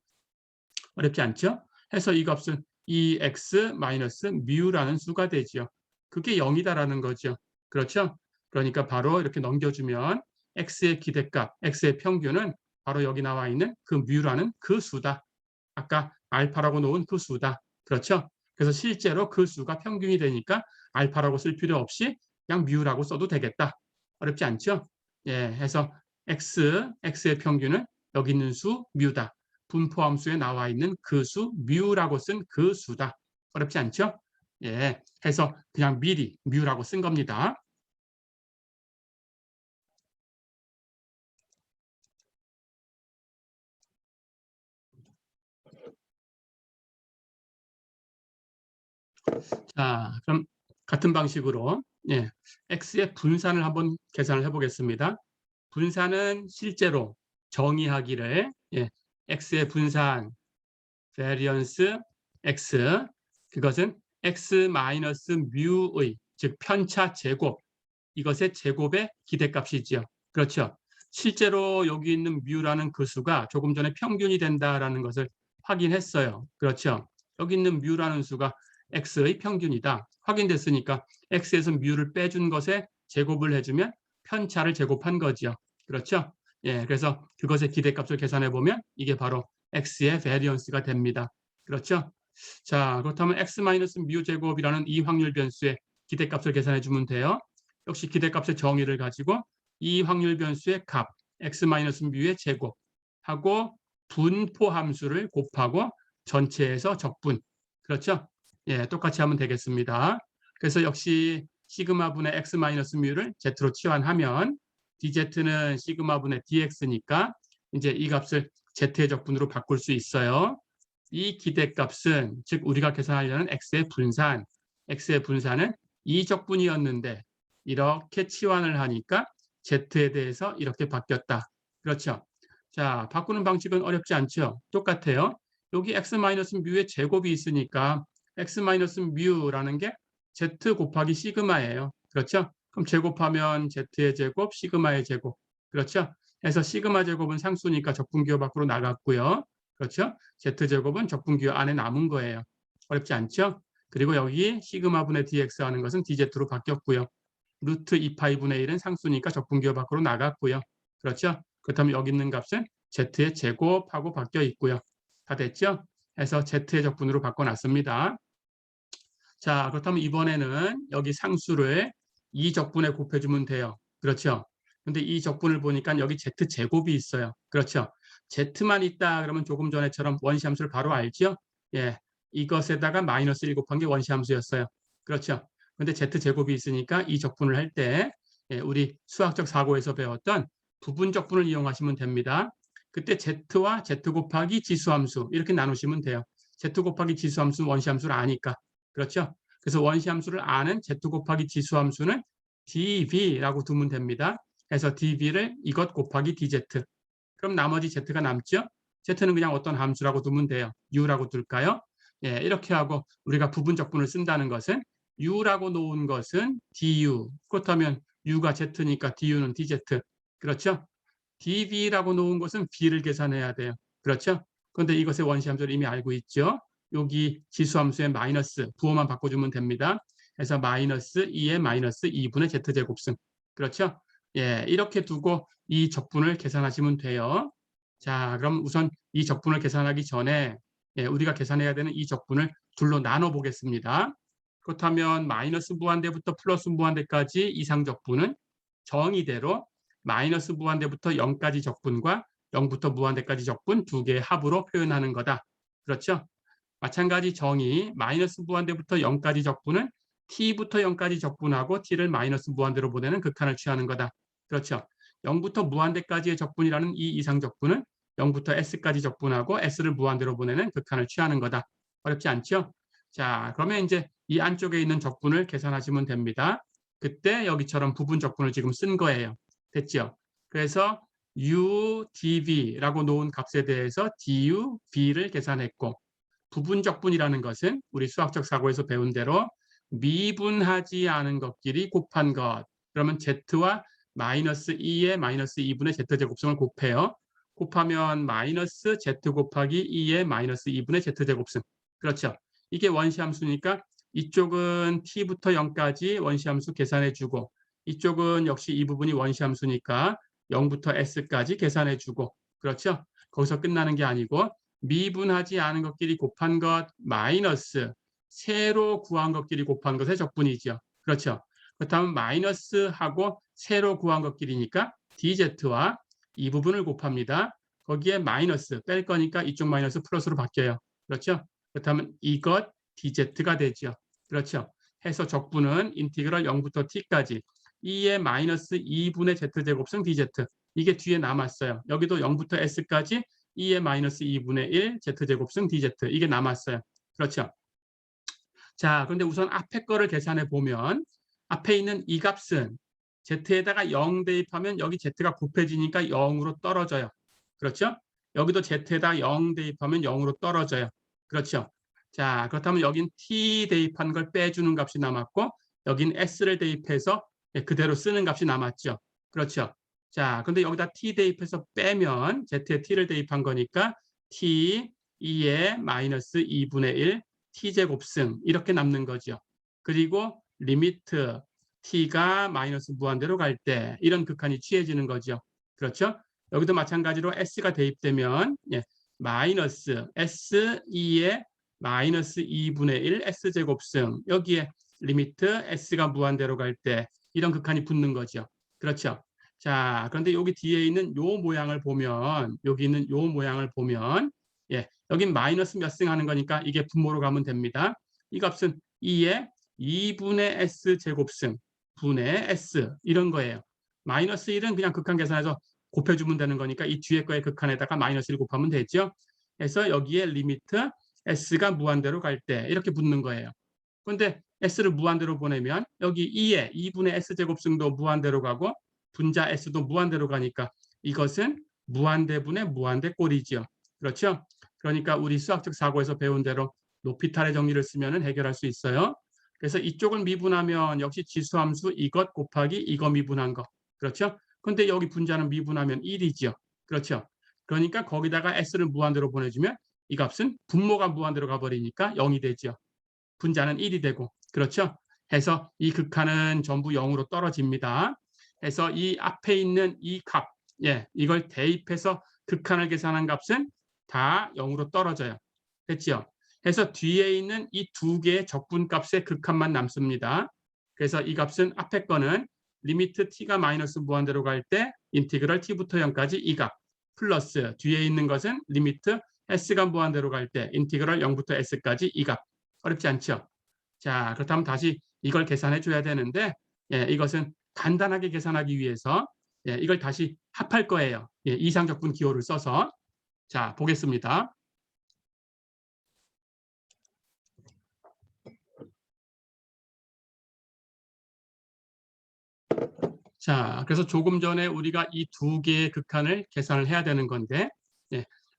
어렵지 않죠? 해서 이 값은 2x 마이너스 뮤라는 수가 되죠. 그게 0이다라는 거죠. 그렇죠? 그러니까 바로 이렇게 넘겨주면 x의 기대값, x의 평균은 바로 여기 나와 있는 그 뮤라는 그 수다. 아까 알파라고 놓은 그 수다. 그렇죠? 그래서 실제로 그 수가 평균이 되니까 알파라고 쓸 필요 없이 그냥 뮤라고 써도 되겠다. 어렵지 않죠? 해서 x의 평균은 여기 있는 수 뮤다. 분포함수에 나와 있는 그 수 뮤라고 쓴 그 수다. 어렵지 않죠? 해서 그냥 미리 뮤라고 쓴 겁니다. 자, 그럼 같은 방식으로 x의 분산을 한번 계산을 해보겠습니다. 분산은 실제로 정의하기를 x의 분산 variance x 그것은 x 마이너스 뮤의 즉 편차 제곱 이것의 제곱의 기대값이지요. 그렇죠. 실제로 여기 있는 뮤라는 그 수가 조금 전에 평균이 된다라는 것을 확인했어요. 그렇죠. 여기 있는 뮤라는 수가 x의 평균이다. 확인됐으니까 x에서 뮤를 빼준 것에 제곱을 해주면 편차를 제곱한 거죠. 그렇죠. 그래서 그것의 기대값을 계산해 보면 이게 바로 x의 variance가 됩니다. 그렇죠. 자, 그렇다면 x-뮤 제곱이라는 이 확률 변수의 기대값을 계산해 주면 돼요. 역시 기대값의 정의를 가지고 이 확률 변수의 값 x-뮤의 제곱하고 분포 함수를 곱하고 전체에서 적분. 그렇죠? 똑같이 하면 되겠습니다. 그래서 역시 시그마분의 x-뮤를 z로 치환하면 dz는 시그마분의 dx니까 이제 이 값을 z의 적분으로 바꿀 수 있어요. 이 기대값은 즉 우리가 계산하려는 x의 분산은 이 적분이었는데 이렇게 치환을 하니까 z에 대해서 이렇게 바뀌었다. 그렇죠. 자, 바꾸는 방식은 어렵지 않죠. 똑같아요. 여기 x-뮤의 제곱이 있으니까 x-뮤라는 게 z 곱하기 시그마예요. 그렇죠. 그럼 제곱하면 z의 제곱, 시그마의 제곱. 그렇죠. 그래서 시그마 제곱은 상수니까 적분기호 밖으로 나갔고요. 그렇죠. z제곱은 적분기호 안에 남은 거예요. 어렵지 않죠? 그리고 여기 시그마분의 dx 하는 것은 dz로 바뀌었고요. 루트 2파이분의 1은 상수니까 적분기호 밖으로 나갔고요. 그렇죠? 그렇다면 여기 있는 값은 z의 제곱하고 바뀌어 있고요. 다 됐죠? 해서 z의 적분으로 바꿔놨습니다. 자, 그렇다면 이번에는 여기 상수를 이 적분에 곱해주면 돼요. 그렇죠? 근데 이 적분을 보니까 여기 z제곱이 있어요. 그렇죠? z만 있다 그러면 조금 전에처럼 원시함수를 바로 알죠? 이것에다가 마이너스 1 곱한 게 원시함수였어요. 그렇죠? 근데 z제곱이 있으니까 이 적분을 할 때 우리 수학적 사고에서 배웠던 부분 적분을 이용하시면 됩니다. 그때 z와 z 곱하기 지수함수 이렇게 나누시면 돼요. z 곱하기 지수함수는 원시함수를 아니까. 그렇죠? 그래서 원시함수를 아는 z 곱하기 지수함수는 dv라고 두면 됩니다. 그래서 dv를 이것 곱하기 dz. 그럼 나머지 z가 남죠? z는 그냥 어떤 함수라고 두면 돼요. u라고 둘까요? 이렇게 하고 우리가 부분적분을 쓴다는 것은 u라고 놓은 것은 du. 그렇다면 u가 z니까 du는 dz. 그렇죠? dv라고 놓은 것은 b를 계산해야 돼요. 그렇죠? 그런데 이것의 원시함수를 이미 알고 있죠? 여기 지수함수의 마이너스 부호만 바꿔주면 됩니다. 그래서 마이너스 2의 마이너스 2분의 z제곱승. 그렇죠? 이렇게 두고 이 적분을 계산하시면 돼요. 자, 그럼 우선 이 적분을 계산하기 전에 우리가 계산해야 되는 이 적분을 둘로 나눠 보겠습니다. 그렇다면 마이너스 무한대부터 플러스 무한대까지 이상적분은 정의대로 마이너스 무한대부터 0까지 적분과 0부터 무한대까지 적분 두 개의 합으로 표현하는 거다. 그렇죠? 마찬가지 정의 마이너스 무한대부터 0까지 적분은 t부터 0까지 적분하고 t를 마이너스 무한대로 보내는 극한을 취하는 거다. 그렇죠. 0부터 무한대까지의 적분이라는 이 이상 적분은 0부터 s까지 적분하고 s를 무한대로 보내는 극한을 취하는 거다. 어렵지 않죠? 자, 그러면 이제 이 안쪽에 있는 적분을 계산하시면 됩니다. 그때 여기처럼 부분 적분을 지금 쓴 거예요. 됐죠? 그래서 u, dv라고 놓은 값에 대해서 du, v를 계산했고 부분적분이라는 것은 우리 수학적 사고에서 배운 대로 미분하지 않은 것끼리 곱한 것. 그러면 z와 마이너스 2의 마이너스 2분의 z제곱승을 곱해요. 곱하면 마이너스 z 곱하기 2의 마이너스 2분의 z제곱승. 그렇죠. 이게 원시함수니까 이쪽은 t부터 0까지 원시함수 계산해주고 이쪽은 역시 이 부분이 원시함수니까 0부터 s까지 계산해주고 그렇죠. 거기서 끝나는 게 아니고 미분하지 않은 것끼리 곱한 것 마이너스 세로 구한 것끼리 곱한 것의 적분이죠. 그렇죠. 그렇다면 마이너스하고 세로 구한 것끼리니까 dz와 이 부분을 곱합니다. 거기에 마이너스 뺄 거니까 이쪽 마이너스 플러스로 바뀌어요. 그렇죠? 그렇다면 이것 dz가 되죠. 그렇죠? 해서 적분은 인티그럴 0부터 t까지 2의 마이너스 2분의 z제곱승 dz. 이게 뒤에 남았어요. 여기도 0부터 s까지 2의 마이너스 2분의 1 z제곱승 dz. 이게 남았어요. 그렇죠? 자, 그런데 우선 앞에 거를 계산해 보면 앞에 있는 이 값은 z에다가 0 대입하면 여기 z가 곱해지니까 0으로 떨어져요. 그렇죠? 여기도 z에다 0 대입하면 0으로 떨어져요. 그렇죠? 자, 그렇다면 여긴 t 대입한 걸 빼주는 값이 남았고 여긴 s를 대입해서 그대로 쓰는 값이 남았죠. 그렇죠? 자, 근데 여기다 t 대입해서 빼면 z에 t를 대입한 거니까 t 2의 마이너스 2분의 1 t제곱승 이렇게 남는 거죠. 그리고 리미트 t가 마이너스 무한대로 갈 때 이런 극한이 취해지는 거죠. 그렇죠? 여기도 마찬가지로 s가 대입되면 마이너스 s2의 마이너스 2분의 1 s제곱승 여기에 리미트 s가 무한대로 갈 때 이런 극한이 붙는 거죠. 그렇죠? 자, 그런데 여기 뒤에 있는 요 모양을 보면 여기 있는 요 모양을 보면 여긴 마이너스 몇 승 하는 거니까 이게 분모로 가면 됩니다. 이 값은 2의 2분의 s 제곱승 분의 s 이런 거예요. 마이너스 1은 그냥 극한 계산해서 곱해주면 되는 거니까 이 뒤에 거의 극한에다가 마이너스 1 곱하면 되죠. 그래서 여기에 리미트 s가 무한대로 갈 때 이렇게 붙는 거예요. 그런데 s를 무한대로 보내면 여기 2의 2분의 s제곱승도 무한대로 가고 분자 s도 무한대로 가니까 이것은 무한대분의 무한대꼴이죠. 그렇죠? 그러니까 우리 수학적 사고에서 배운 대로 높이탈의 정리를 쓰면 해결할 수 있어요. 그래서 이쪽을 미분하면 역시 지수함수 이것 곱하기 이거 미분한 거. 그렇죠? 근데 여기 분자는 미분하면 1이죠. 그렇죠? 그러니까 거기다가 s를 무한대로 보내주면 이 값은 분모가 무한대로 가버리니까 0이 되죠. 분자는 1이 되고. 그렇죠? 해서 이 극한은 전부 0으로 떨어집니다. 해서 이 앞에 있는 이 값, 이걸 대입해서 극한을 계산한 값은 다 0으로 떨어져요. 됐죠? 해서 뒤에 있는 이 두 개의 적분값의 극한만 남습니다. 그래서 이 값은 앞에 거는 리미트 t가 마이너스 무한대로 갈 때 인티그럴 t부터 0까지 이 값 플러스 뒤에 있는 것은 리미트 s가 무한대로 갈 때 인티그럴 0부터 s까지 이 값. 어렵지 않죠? 자, 그렇다면 다시 이걸 계산해 줘야 되는데 이것은 간단하게 계산하기 위해서 이걸 다시 합할 거예요. 이상적분 기호를 써서. 자, 보겠습니다. 자, 그래서 조금 전에 우리가 이 두 개의 극한을 계산을 해야 되는 건데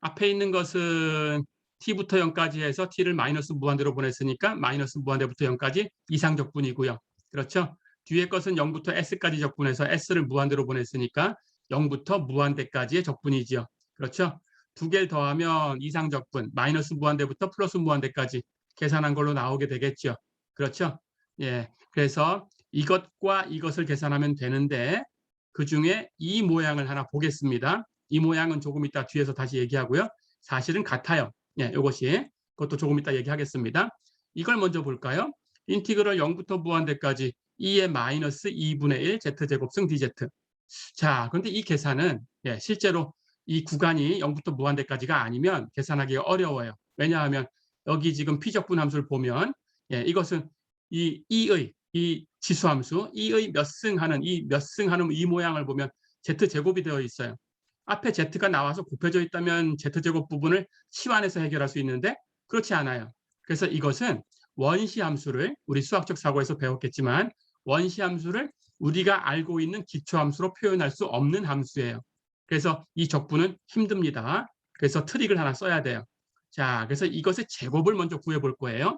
앞에 있는 것은 t부터 0까지 해서 t를 마이너스 무한대로 보냈으니까 마이너스 무한대부터 0까지 이상적분이고요. 그렇죠? 뒤에 것은 0부터 s까지 적분해서 s를 무한대로 보냈으니까 0부터 무한대까지의 적분이죠. 그렇죠? 두 개를 더하면 이상적분, 마이너스 무한대부터 플러스 무한대까지 계산한 걸로 나오게 되겠죠. 그렇죠? 그래서 이것과 이것을 계산하면 되는데 그중에 이 모양을 하나 보겠습니다. 이 모양은 조금 이따 뒤에서 다시 얘기하고요. 사실은 같아요. 이것이 그것도 조금 이따 얘기하겠습니다. 이걸 먼저 볼까요? 인티그럴 0부터 무한대까지 2의 마이너스 2분의 1 z제곱승 dz. 자, 그런데 이 계산은 실제로 이 구간이 0부터 무한대까지가 아니면 계산하기가 어려워요. 왜냐하면 여기 지금 피적분 함수를 보면 이것은 이 지수함수 이의 몇 승 하는 이 모양을 보면 z제곱이 되어 있어요. 앞에 z가 나와서 곱해져 있다면 z제곱 부분을 치환해서 해결할 수 있는데 그렇지 않아요. 그래서 이것은 원시함수를 우리 수학적 사고에서 배웠겠지만 원시함수를 우리가 알고 있는 기초함수로 표현할 수 없는 함수예요. 그래서 이 적분은 힘듭니다. 그래서 트릭을 하나 써야 돼요. 자, 그래서 이것의 제곱을 먼저 구해볼 거예요.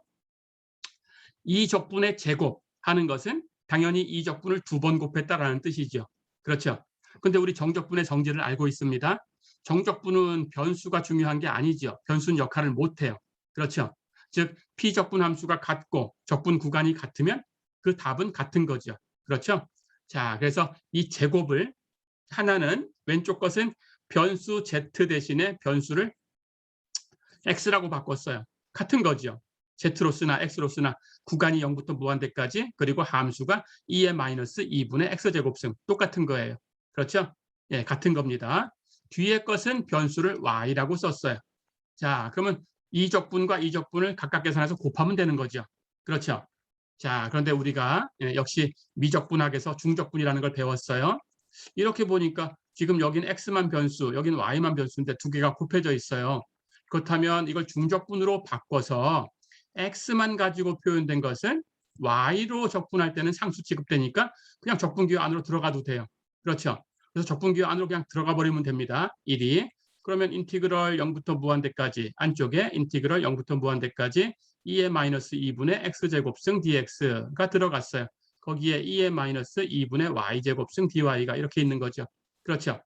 이 적분의 제곱 하는 것은 당연히 이 적분을 2번 곱했다라는 뜻이죠. 그렇죠? 근데 우리 정적분의 정제를 알고 있습니다. 정적분은 변수가 중요한 게 아니죠. 변수는 역할을 못해요. 그렇죠? 즉 피적분 함수가 같고 적분 구간이 같으면 그 답은 같은 거죠. 그렇죠? 자, 그래서 이 제곱을 하나는 왼쪽 것은 변수 z 대신에 변수를 x라고 바꿨어요. 같은 거죠. z로 쓰나 x로 쓰나 구간이 0부터 무한대까지 그리고 함수가 2의 마이너스 2분의 x제곱승 똑같은 거예요. 그렇죠? 예, 같은 겁니다. 뒤에 것은 변수를 y라고 썼어요. 자, 그러면 이 적분과 이 적분을 각각 계산해서 곱하면 되는 거죠. 그렇죠. 자, 그런데 우리가 역시 미적분학에서 중적분이라는 걸 배웠어요. 이렇게 보니까 지금 여기는 x만 변수, 여기는 y만 변수인데 두 개가 곱해져 있어요. 그렇다면 이걸 중적분으로 바꿔서 x만 가지고 표현된 것은 y로 적분할 때는 상수 취급되니까 그냥 적분기호 안으로 들어가도 돼요. 그렇죠. 그래서 적분기호 안으로 그냥 들어가 버리면 됩니다. 1이. 그러면 인티그럴 0부터 무한대까지 안쪽에 인티그럴 0부터 무한대까지 2의 마이너스 2분의 x제곱승 dx가 들어갔어요. 거기에 2의 마이너스 2분의 y제곱승 dy가 이렇게 있는 거죠. 그렇죠.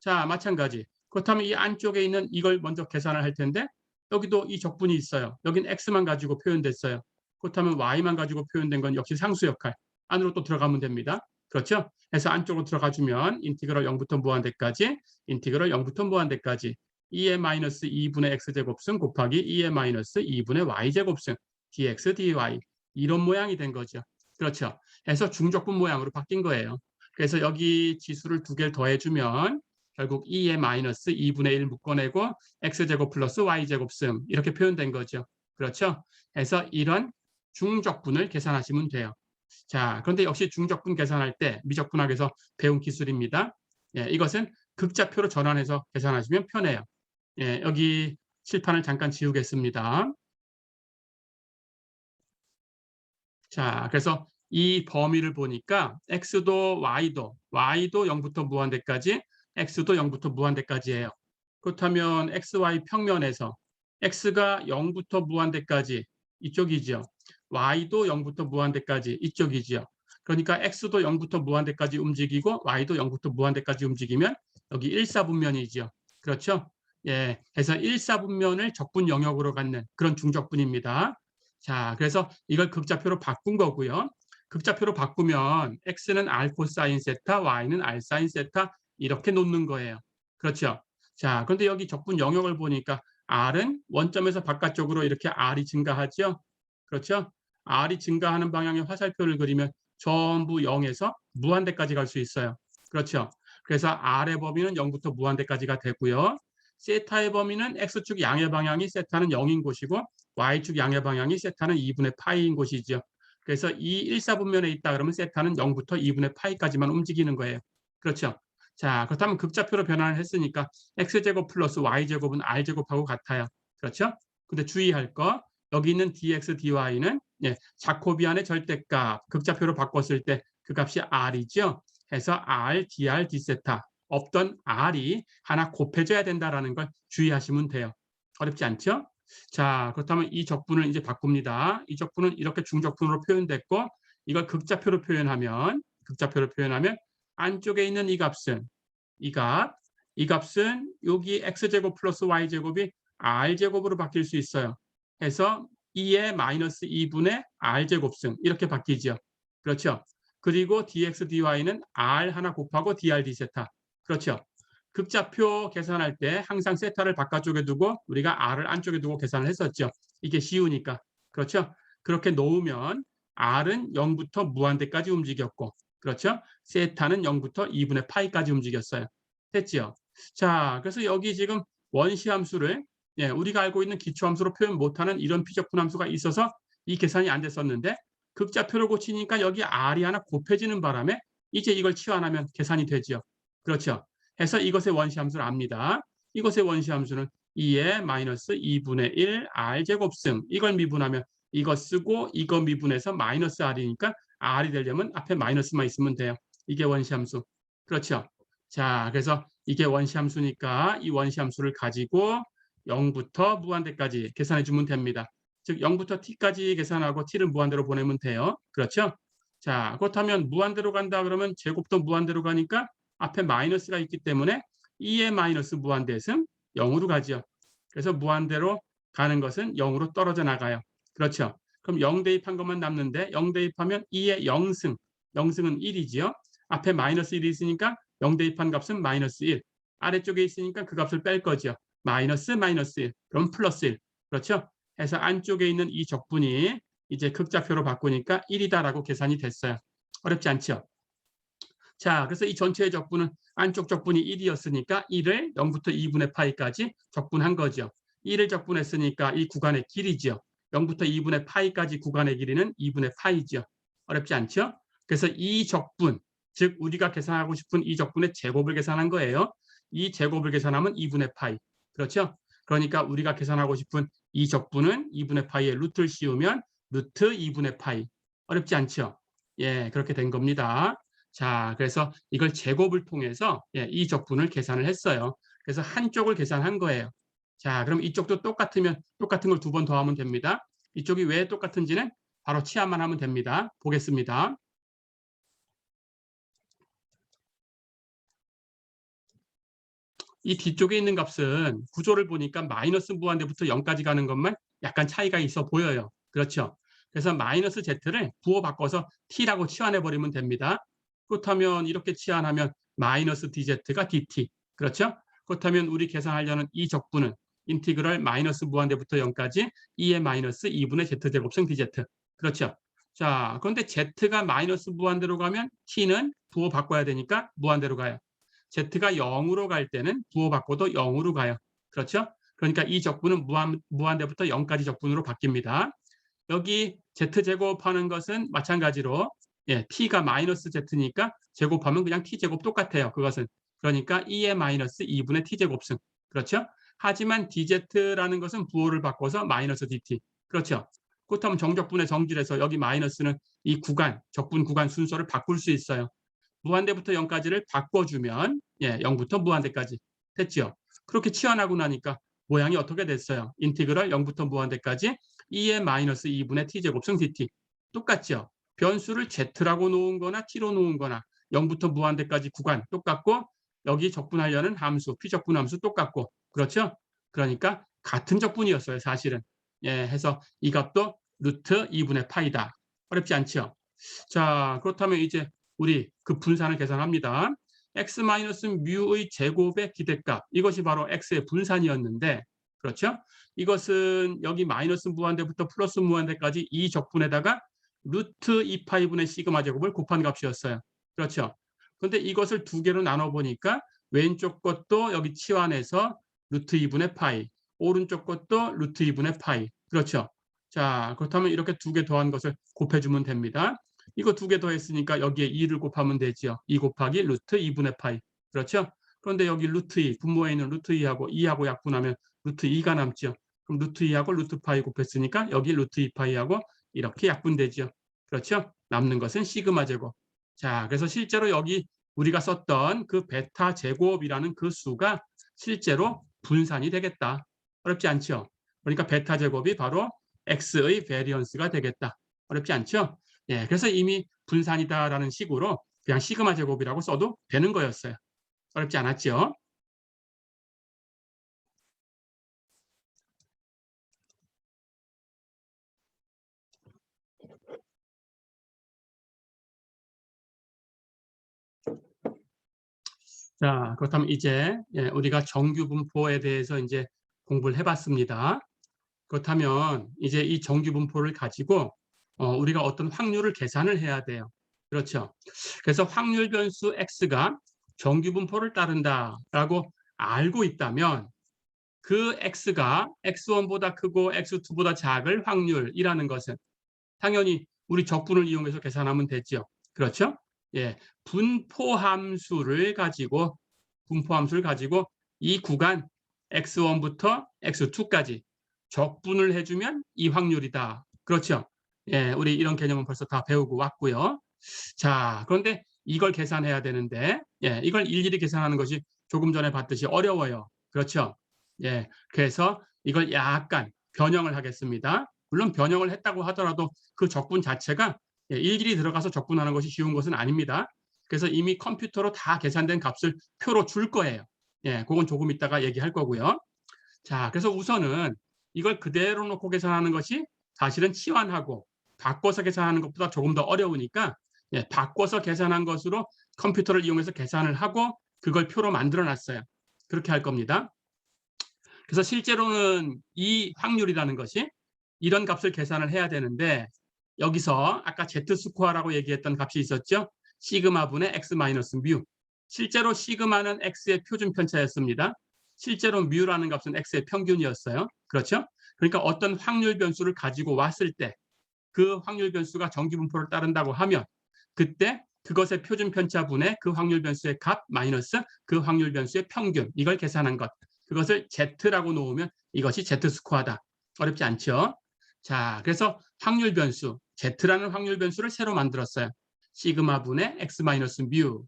자, 마찬가지. 그렇다면 이 안쪽에 있는 이걸 먼저 계산을 할 텐데 여기도 이 적분이 있어요. 여긴 x만 가지고 표현됐어요. 그렇다면 y만 가지고 표현된 건 역시 상수 역할. 안으로 또 들어가면 됩니다. 그렇죠? 그래서 안쪽으로 들어가주면 인티그럴 0부터 무한대까지 인티그럴 0부터 무한대까지 2의 마이너스 2분의 x제곱승 곱하기 2의 마이너스 2분의 y제곱승 dx dy 이런 모양이 된 거죠. 그렇죠. 해서 중적분 모양으로 바뀐 거예요. 그래서 여기 지수를 두 개를 더해주면 결국 2의 마이너스 2분의 1 묶어내고 x제곱 플러스 y제곱승 이렇게 표현된 거죠. 그렇죠. 해서 이런 중적분을 계산하시면 돼요. 자, 그런데 역시 중적분 계산할 때 미적분학에서 배운 기술입니다. 예, 이것은 극좌표로 전환해서 계산하시면 편해요. 예, 여기 칠판을 잠깐 지우겠습니다. 자, 그래서 이 범위를 보니까 x도 y도 0부터 무한대까지 x도 0부터 무한대까지예요. 그렇다면 xy 평면에서 x가 0부터 무한대까지 이쪽이죠. y도 0부터 무한대까지 이쪽이죠. 그러니까 x도 0부터 무한대까지 움직이고 y도 0부터 무한대까지 움직이면 여기 1사분면이죠. 그렇죠? 예, 그래서 1사분면을 적분 영역으로 갖는 그런 중적분입니다. 자, 그래서 이걸 극좌표로 바꾼 거고요. 극좌표로 바꾸면 x는 r 코사인 세타, y는 r 사인 세타 이렇게 놓는 거예요. 그렇죠? 자, 그런데 여기 적분 영역을 보니까 r은 원점에서 바깥쪽으로 이렇게 r이 증가하죠. 그렇죠? r이 증가하는 방향의 화살표를 그리면 전부 0에서 무한대까지 갈 수 있어요. 그렇죠? 그래서 r의 범위는 0부터 무한대까지가 되고요. 세타의 범위는 x축 양의 방향이 세타는 0인 곳이고 y축 양의 방향이 세타는 2분의 파이인 곳이죠. 그래서 이 1사분면에 있다 그러면 세타는 0부터 2분의 파이까지만 움직이는 거예요. 그렇죠? 자, 그렇다면 극좌표로 변환을 했으니까 x제곱 플러스 y제곱은 r제곱하고 같아요. 그렇죠? 근데 주의할 거 여기 있는 dx, dy는 자코비안의 절대값 극좌표로 바꿨을 때 그 값이 r이죠. 해서 r, dr, d세타 없던 r이 하나 곱해져야 된다는 걸 주의하시면 돼요. 어렵지 않죠? 자, 그렇다면 이 적분을 이제 바꿉니다. 이 적분은 이렇게 중적분으로 표현됐고 이걸 극좌표로 표현하면 안쪽에 있는 이 값은 이 값은 여기 x제곱 플러스 y제곱이 r제곱으로 바뀔 수 있어요. 해서 2의 마이너스 2분의 r제곱승 이렇게 바뀌죠. 그렇죠? 그리고 dx, dy는 r 하나 곱하고 dr, d세타. 그렇죠? 극좌표 계산할 때 항상 세타를 바깥쪽에 두고 우리가 r을 안쪽에 두고 계산을 했었죠. 이게 쉬우니까. 그렇죠? 그렇게 놓으면 r은 0부터 무한대까지 움직였고 그렇죠? 세타는 0부터 2분의 파이까지 움직였어요. 됐죠? 자, 그래서 여기 지금 원시함수를 우리가 알고 있는 기초함수로 표현 못하는 이런 피적분 함수가 있어서 이 계산이 안 됐었는데 극좌표를 고치니까 여기 r이 하나 곱해지는 바람에 이제 이걸 치환하면 계산이 되죠. 그렇죠? 해서 이것의 원시함수를 압니다. 이것의 원시함수는 2의 마이너스 2분의 1 r제곱승 이걸 미분하면 이거 쓰고 이거 미분해서 마이너스 r이니까 r이 되려면 앞에 마이너스만 있으면 돼요. 이게 원시함수. 그렇죠? 자, 그래서 이게 원시함수니까 이 원시함수를 가지고 0부터 무한대까지 계산해 주면 됩니다. 즉 0부터 t까지 계산하고 t를 무한대로 보내면 돼요. 그렇죠? 자, 그렇다면 무한대로 간다 그러면 제곱도 무한대로 가니까 앞에 마이너스가 있기 때문에 2의 마이너스 무한대승 0으로 가죠. 그래서 무한대로 가는 것은 0으로 떨어져 나가요. 그렇죠? 그럼 0 대입한 것만 남는데 0 대입하면 2의 0승, 0승은 1이지요. 앞에 마이너스 1이 있으니까 0 대입한 값은 마이너스 1. 아래쪽에 있으니까 그 값을 뺄 거죠. 마이너스 1. 그럼 플러스 1. 그렇죠? 해서 안쪽에 있는 이 적분이 이제 극좌표로 바꾸니까 1이다라고 계산이 됐어요. 어렵지 않죠? 자, 그래서 이 전체의 적분은 안쪽 적분이 1이었으니까 1을 0부터 2분의 파이까지 적분한 거죠. 1을 적분했으니까 이 구간의 길이죠. 0부터 2분의 파이까지 구간의 길이는 2분의 파이죠. 어렵지 않죠? 그래서 이 적분, 즉 우리가 계산하고 싶은 이 적분의 제곱을 계산한 거예요. 이 제곱을 계산하면 2분의 파이. 그렇죠? 그러니까 우리가 계산하고 싶은 이 적분은 2분의 파이에 루트를 씌우면 루트 2분의 파이. 어렵지 않죠? 예, 그렇게 된 겁니다. 자, 그래서 이걸 제곱을 통해서 이 적분을 계산을 했어요. 그래서 한쪽을 계산한 거예요. 자, 그럼 이쪽도 똑같으면 똑같은 걸 두 번 더하면 됩니다. 이쪽이 왜 똑같은지는 바로 치환만 하면 됩니다. 보겠습니다. 이 뒤쪽에 있는 값은 구조를 보니까 마이너스 무한대부터 0까지 가는 것만 약간 차이가 있어 보여요. 그렇죠? 그래서 마이너스 z를 부호 바꿔서 t라고 치환해버리면 됩니다. 그렇다면 이렇게 치환하면 마이너스 dz가 dt. 그렇죠? 그렇다면 우리 계산하려는 이 적분은 인티그럴 마이너스 무한대부터 0까지 2의 마이너스 2분의 z제곱승 dz. 그렇죠? 자, 그런데 z가 마이너스 무한대로 가면 t는 부호 바꿔야 되니까 무한대로 가요. z가 0으로 갈 때는 부호 바꿔도 0으로 가요. 그렇죠? 그러니까 이 적분은 무한대부터 0까지 적분으로 바뀝니다. 여기 z제곱하는 것은 마찬가지로 t가 마이너스 z니까 제곱하면 그냥 t제곱 똑같아요. 그것은. 그러니까 2의 마이너스 2분의 t제곱승. 그렇죠? 하지만 dz라는 것은 부호를 바꿔서 마이너스 dt. 그렇죠? 그렇다면 정적분의 정질에서 여기 마이너스는 이 구간, 적분 구간 순서를 바꿀 수 있어요. 무한대부터 0까지를 바꿔주면 0부터 무한대까지 됐죠. 그렇게 치환하고 나니까 모양이 어떻게 됐어요? 인티그럴 0부터 무한대까지 2의 마이너스 2분의 t제곱승 dt. 똑같죠. 변수를 z라고 놓은 거나 t로 놓은 거나 0부터 무한대까지 구간 똑같고 여기 적분하려는 함수, p적분 함수 똑같고 그렇죠? 그러니까 같은 적분이었어요. 사실은. 해서 이 값도 루트 2분의 파이다. 어렵지 않죠? 자, 그렇다면 이제 우리 그 분산을 계산합니다. x-뮤의 제곱의 기대값. 이것이 바로 x의 분산이었는데 그렇죠? 이것은 여기 마이너스 무한대부터 플러스 무한대까지 이 적분에다가 루트 2파이분의 시그마 제곱을 곱한 값이었어요. 그렇죠? 그런데 이것을 두 개로 나눠보니까 왼쪽 것도 여기 치환해서 루트 2분의 파이, 오른쪽 것도 루트 2분의 파이. 그렇죠? 자, 그렇다면 이렇게 두 개 더한 것을 곱해주면 됩니다. 이거 두 개 더했으니까 여기에 2를 곱하면 되죠. 2 곱하기 루트 2분의 파이. 그렇죠? 그런데 여기 루트 2, 분모에 있는 루트 2하고 2하고 약분하면 루트 2가 남죠. 그럼 루트 2하고 루트 파이 곱했으니까 여기 루트 2파이하고 이렇게 약분되죠. 그렇죠? 남는 것은 시그마 제곱. 자, 그래서 실제로 여기 우리가 썼던 그 베타 제곱이라는 그 수가 실제로 분산이 되겠다. 어렵지 않죠? 그러니까 베타 제곱이 바로 x의 베리언스가 되겠다. 어렵지 않죠? 그래서 이미 분산이다라는 식으로 그냥 시그마 제곱이라고 써도 되는 거였어요. 어렵지 않았죠? 자, 그렇다면 이제 우리가 정규 분포에 대해서 이제 공부를 해봤습니다. 그렇다면 이제 이 정규 분포를 가지고 우리가 어떤 확률을 계산을 해야 돼요. 그렇죠. 그래서 확률 변수 x가 정규 분포를 따른다라고 알고 있다면 그 x가 x1보다 크고 x2보다 작을 확률이라는 것은 당연히 우리 적분을 이용해서 계산하면 되죠. 그렇죠? 분포함수를 가지고 이 구간 x1부터 x2까지 적분을 해주면 이 확률이다. 그렇죠? 우리 이런 개념은 벌써 다 배우고 왔고요. 자, 그런데 이걸 계산해야 되는데 이걸 일일이 계산하는 것이 조금 전에 봤듯이 어려워요. 그렇죠? 그래서 이걸 약간 변형을 하겠습니다. 물론 변형을 했다고 하더라도 그 적분 자체가 일일이 들어가서 적분하는 것이 쉬운 것은 아닙니다. 그래서 이미 컴퓨터로 다 계산된 값을 표로 줄 거예요. 그건 조금 이따가 얘기할 거고요. 자, 그래서 우선은 이걸 그대로 놓고 계산하는 것이 사실은 치환하고 바꿔서 계산하는 것보다 조금 더 어려우니까 바꿔서 계산한 것으로 컴퓨터를 이용해서 계산을 하고 그걸 표로 만들어 놨어요. 그렇게 할 겁니다. 그래서 실제로는 이 확률이라는 것이 이런 값을 계산을 해야 되는데 여기서 아까 Z 스코어라고 얘기했던 값이 있었죠. 시그마분의 x 마이너스 뮤. 실제로 시그마는 x의 표준 편차였습니다. 실제로 뮤라는 값은 x의 평균이었어요. 그렇죠? 그러니까 어떤 확률 변수를 가지고 왔을 때 그 확률 변수가 정기분포를 따른다고 하면 그때 그것의 표준 편차분의 그 확률 변수의 값 마이너스 그 확률 변수의 평균, 이걸 계산한 것. 그것을 z라고 놓으면 이것이 z 스코어다. 어렵지 않죠? 자, 그래서 확률 변수, z라는 확률 변수를 새로 만들었어요. 시그마분의 x 마이너스 뮤.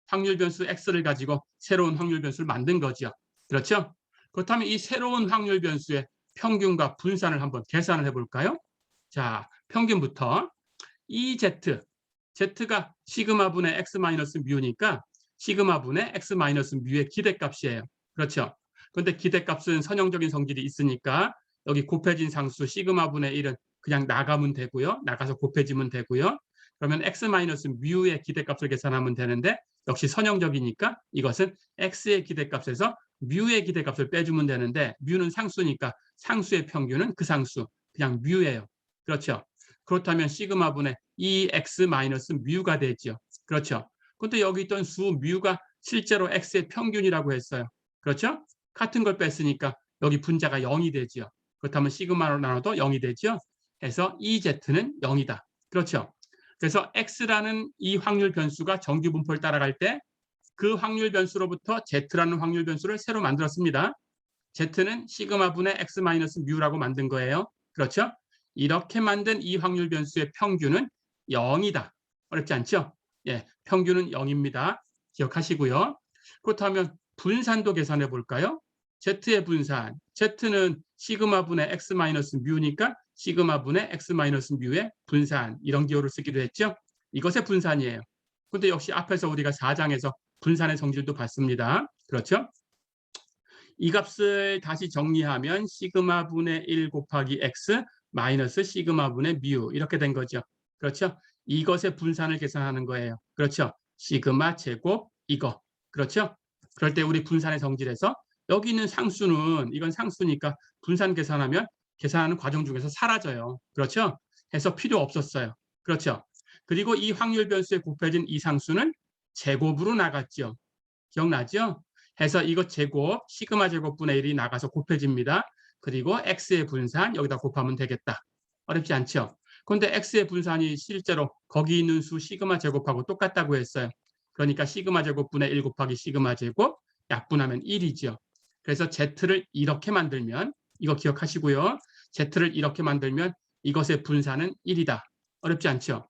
확률 변수 x를 가지고 새로운 확률 변수를 만든 거죠. 그렇죠? 그렇다면 이 새로운 확률 변수의 평균과 분산을 한번 계산을 해볼까요? 자, 평균부터 z가 시그마분의 x 마이너스 뮤니까 시그마분의 x 마이너스 뮤의 기대값이에요. 그렇죠? 그런데 기대값은 선형적인 성질이 있으니까 여기 곱해진 상수 시그마분의 1은 그냥 나가면 되고요. 나가서 곱해지면 되고요. 그러면 x 마이너스 뮤의 기대값을 계산하면 되는데 역시 선형적이니까 이것은 x의 기대값에서 뮤의 기대값을 빼주면 되는데 뮤는 상수니까 상수의 평균은 그 상수, 그냥 뮤예요. 그렇죠? 그렇다면 시그마분의 2x 마이너스 뮤가 되죠. 그렇죠? 근데 여기 있던 수 뮤가 실제로 x의 평균이라고 했어요. 그렇죠? 같은 걸 뺐으니까 여기 분자가 0이 되죠. 그렇다면 시그마로 나눠도 0이 되죠. 해서 EZ는 0이다. 그렇죠? 그래서 x라는 이 확률 변수가 정규 분포를 따라갈 때 그 확률 변수로부터 z라는 확률 변수를 새로 만들었습니다. z는 시그마분의 x 마이너스 뮤라고 만든 거예요. 그렇죠? 이렇게 만든 이 확률 변수의 평균은 0이다. 어렵지 않죠? 예, 평균은 0입니다. 기억하시고요. 그렇다면 분산도 계산해 볼까요? z의 분산. z는 시그마분의 x 마이너스 뮤니까 시그마분의 x 마이너스 뮤의 분산. 이런 기호를 쓰기도 했죠. 이것의 분산이에요. 근데 역시 앞에서 우리가 4장에서 분산의 성질도 봤습니다. 그렇죠? 이 값을 다시 정리하면 시그마분의 1 곱하기 x 마이너스 시그마분의 뮤 이렇게 된 거죠. 그렇죠? 이것의 분산을 계산하는 거예요. 그렇죠? 시그마 제곱 이거. 그렇죠? 그럴 때 우리 분산의 성질에서 여기 있는 상수는 이건 상수니까 분산 계산하면 계산하는 과정 중에서 사라져요. 그렇죠? 해서 필요 없었어요. 그렇죠? 그리고 이 확률 변수에 곱해진 이 상수는 제곱으로 나갔죠. 기억나죠? 해서 이것 제곱, 시그마 제곱분의 1이 나가서 곱해집니다. 그리고 x의 분산 여기다 곱하면 되겠다. 어렵지 않죠? 그런데 x의 분산이 실제로 거기 있는 수 시그마 제곱하고 똑같다고 했어요. 그러니까 시그마 제곱분의 1 곱하기 시그마 제곱 약분하면 1이죠. 그래서 z를 이렇게 만들면 이거 기억하시고요. z를 이렇게 만들면 이것의 분산은 1이다. 어렵지 않죠?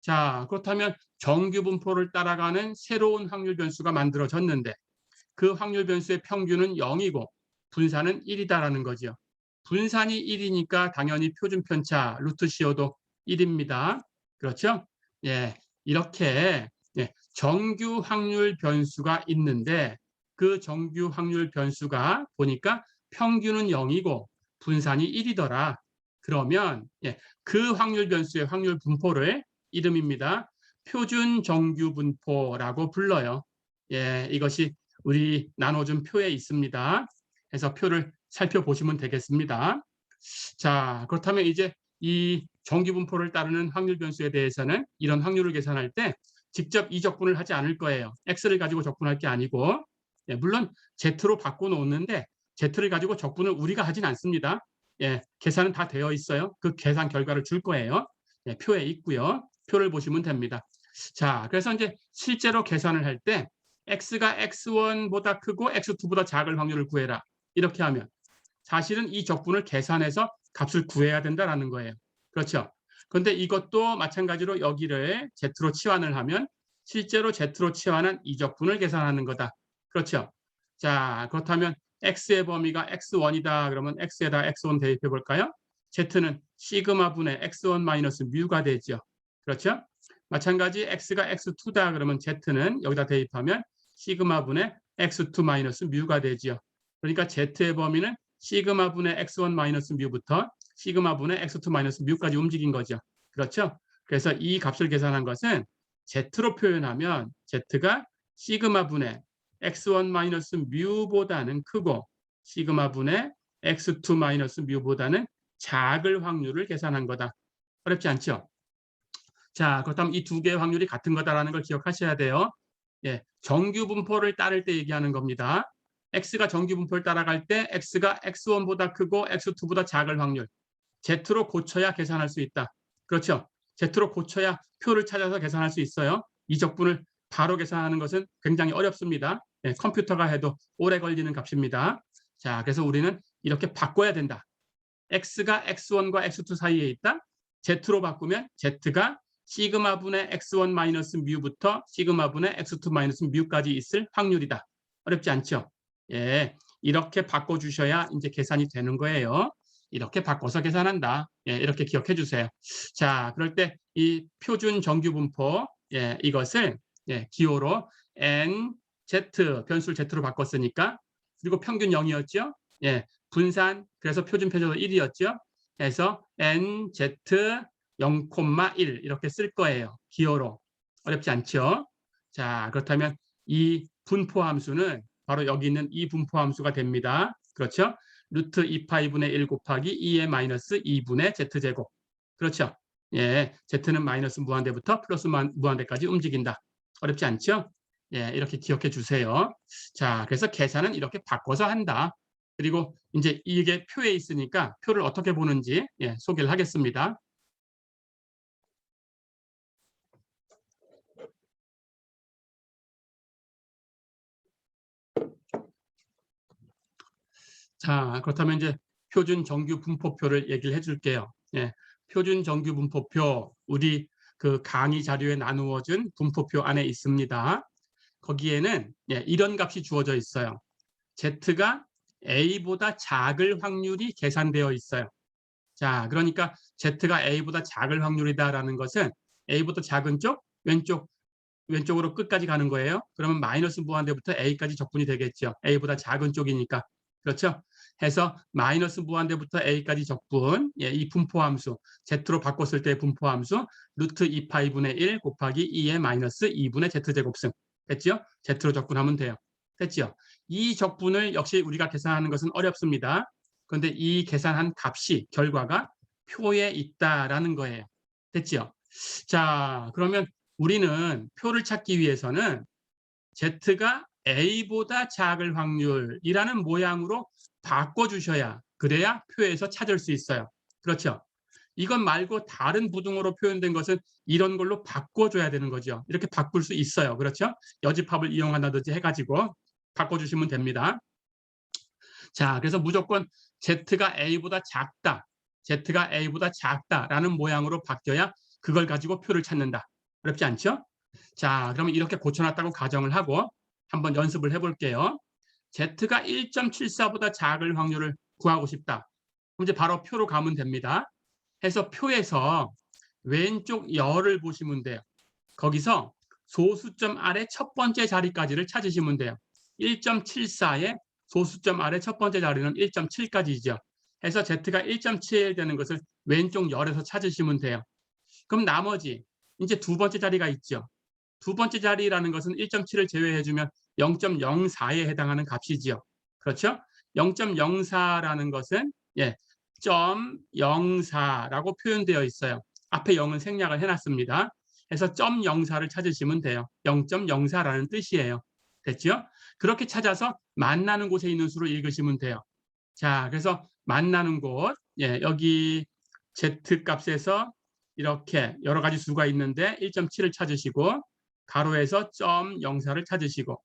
자, 그렇다면 정규 분포를 따라가는 새로운 확률 변수가 만들어졌는데 그 확률 변수의 평균은 0이고 분산은 1이다라는 거죠. 분산이 1이니까 당연히 표준 편차 루트 CO도 1입니다. 그렇죠? 예, 이렇게 정규 확률 변수가 있는데 그 정규 확률 변수가 보니까 평균은 0이고 분산이 1이더라. 그러면 그 확률 변수의 확률 분포를 이름입니다. 표준 정규 분포라고 불러요. 예, 이것이 우리 나눠준 표에 있습니다. 해서 표를 살펴보시면 되겠습니다. 자, 그렇다면 이제 이 정규 분포를 따르는 확률 변수에 대해서는 이런 확률을 계산할 때 직접 이 적분을 하지 않을 거예요. x를 가지고 적분할 게 아니고 물론 z로 바꿔놓는데 z를 가지고 적분을 우리가 하진 않습니다. 계산은 다 되어 있어요. 그 계산 결과를 줄 거예요. 표에 있고요. 표를 보시면 됩니다. 자, 그래서 이제 실제로 계산을 할 때 x가 x1보다 크고 x2보다 작을 확률을 구해라. 이렇게 하면 사실은 이 적분을 계산해서 값을 구해야 된다는 거예요. 그렇죠? 그런데 이것도 마찬가지로 여기를 z로 치환을 하면 실제로 z로 치환한 이 적분을 계산하는 거다. 그렇죠? 자, 그렇다면 x의 범위가 x1이다. 그러면 x에다 x1 대입해 볼까요? z는 시그마분의 x1 마이너스 뮤가 되죠. 그렇죠? 마찬가지 x가 x2다. 그러면 z는 여기다 대입하면 시그마분의 x2 마이너스 뮤가 되죠. 그러니까 z의 범위는 시그마분의 x1 마이너스 뮤부터 시그마분의 x2 마이너스 뮤까지 움직인 거죠. 그렇죠? 그래서 이 값을 계산한 것은 z로 표현하면 z가 시그마분의 x1 마이너스 뮤보다는 크고 시그마분의 x2 마이너스 뮤보다는 작을 확률을 계산한 거다. 어렵지 않죠? 자, 그렇다면 이 두 개의 확률이 같은 거다라는 걸 기억하셔야 돼요. 예, 정규 분포를 따를 때 얘기하는 겁니다. x가 정규 분포를 따라갈 때 x가 x1보다 크고 x2보다 작을 확률. Z로 고쳐야 계산할 수 있다. 그렇죠? Z로 고쳐야 표를 찾아서 계산할 수 있어요. 이 적분을 바로 계산하는 것은 굉장히 어렵습니다. 예, 컴퓨터가 해도 오래 걸리는 값입니다. 자, 그래서 우리는 이렇게 바꿔야 된다. x가 x1과 x2 사이에 있다. Z로 바꾸면 Z가 시그마 분의 x1 마이너스 뮤부터 시그마 분의 x2 마이너스 뮤까지 있을 확률이다. 어렵지 않죠? 예, 이렇게 바꿔주셔야 이제 계산이 되는 거예요. 이렇게 바꿔서 계산한다. 예, 이렇게 기억해 주세요. 자, 그럴 때 이 표준 정규 분포, 예, 이것을 예, 기호로 n, z, 변수를 z로 바꿨으니까 그리고 평균 0이었죠? 예, 분산, 그래서 표준 표준도 1이었죠? 해서 nz 0,1 이렇게 쓸 거예요. 기호로. 어렵지 않죠? 자, 그렇다면 이 분포 함수는 바로 여기 있는 이 분포 함수가 됩니다. 그렇죠? 루트 2파이분의 1 곱하기 2의 마이너스 2분의 z제곱. 그렇죠? 예, z는 마이너스 무한대부터 플러스 무한대까지 움직인다. 어렵지 않죠? 예, 이렇게 기억해 주세요. 자, 그래서 계산은 이렇게 바꿔서 한다. 그리고 이제 이게 표에 있으니까 표를 어떻게 보는지 예, 소개를 하겠습니다. 자, 그렇다면 이제 표준 정규 분포표를 얘기를 해줄게요. 예, 표준 정규 분포표 우리 그 강의 자료에 나누어진 분포표 안에 있습니다. 거기에는 예, 이런 값이 주어져 있어요. Z가 A보다 작을 확률이 계산되어 있어요. 자, 그러니까 Z가 A보다 작을 확률이다라는 것은 A보다 작은 쪽, 왼쪽으로 끝까지 가는 거예요. 그러면 마이너스 무한대부터 A까지 적분이 되겠죠. A보다 작은 쪽이니까. 그렇죠? 해서 마이너스 무한대부터 A까지 적분, 예, 이 분포함수, Z로 바꿨을 때 분포함수, 루트 2파이분의 1 곱하기 2의 마이너스 2분의 Z제곱승. 됐죠? Z로 적분하면 돼요. 됐죠? 이 적분을 역시 우리가 계산하는 것은 어렵습니다. 그런데 이 계산한 값이, 결과가 표에 있다라는 거예요. 됐죠? 자, 그러면 우리는 표를 찾기 위해서는 Z가 A보다 작을 확률이라는 모양으로 바꿔주셔야 그래야 표에서 찾을 수 있어요. 그렇죠? 이것 말고 다른 부등호로 표현된 것은 이런 걸로 바꿔줘야 되는 거죠. 이렇게 바꿀 수 있어요. 그렇죠? 여집합을 이용한다든지 해가지고 바꿔주시면 됩니다. 자, 그래서 무조건 Z가 A보다 작다. Z가 A보다 작다라는 모양으로 바뀌어야 그걸 가지고 표를 찾는다. 어렵지 않죠? 자, 그러면 이렇게 고쳐놨다고 가정을 하고 한번 연습을 해볼게요. Z가 1.74보다 작을 확률을 구하고 싶다. 그럼 이제 바로 표로 가면 됩니다. 해서 표에서 왼쪽 열을 보시면 돼요. 거기서 소수점 아래 첫 번째 자리까지를 찾으시면 돼요. 1.74에 소수점 아래 첫 번째 자리는 1.7까지죠. 해서 Z가 1.7 되는 것을 왼쪽 열에서 찾으시면 돼요. 그럼 나머지 이제 두 번째 자리가 있죠. 두 번째 자리라는 것은 1.7을 제외해주면 0.04에 해당하는 값이지요. 그렇죠? 0.04라는 것은 예, 0.04라고 표현되어 있어요. 앞에 0은 생략을 해놨습니다. 해서 0.04를 찾으시면 돼요. 0.04라는 뜻이에요. 됐죠? 그렇게 찾아서 만나는 곳에 있는 수를 읽으시면 돼요. 자, 그래서 만나는 곳, 예, 여기 Z 값에서 이렇게 여러 가지 수가 있는데 1.7을 찾으시고 가로에서 0.04를 찾으시고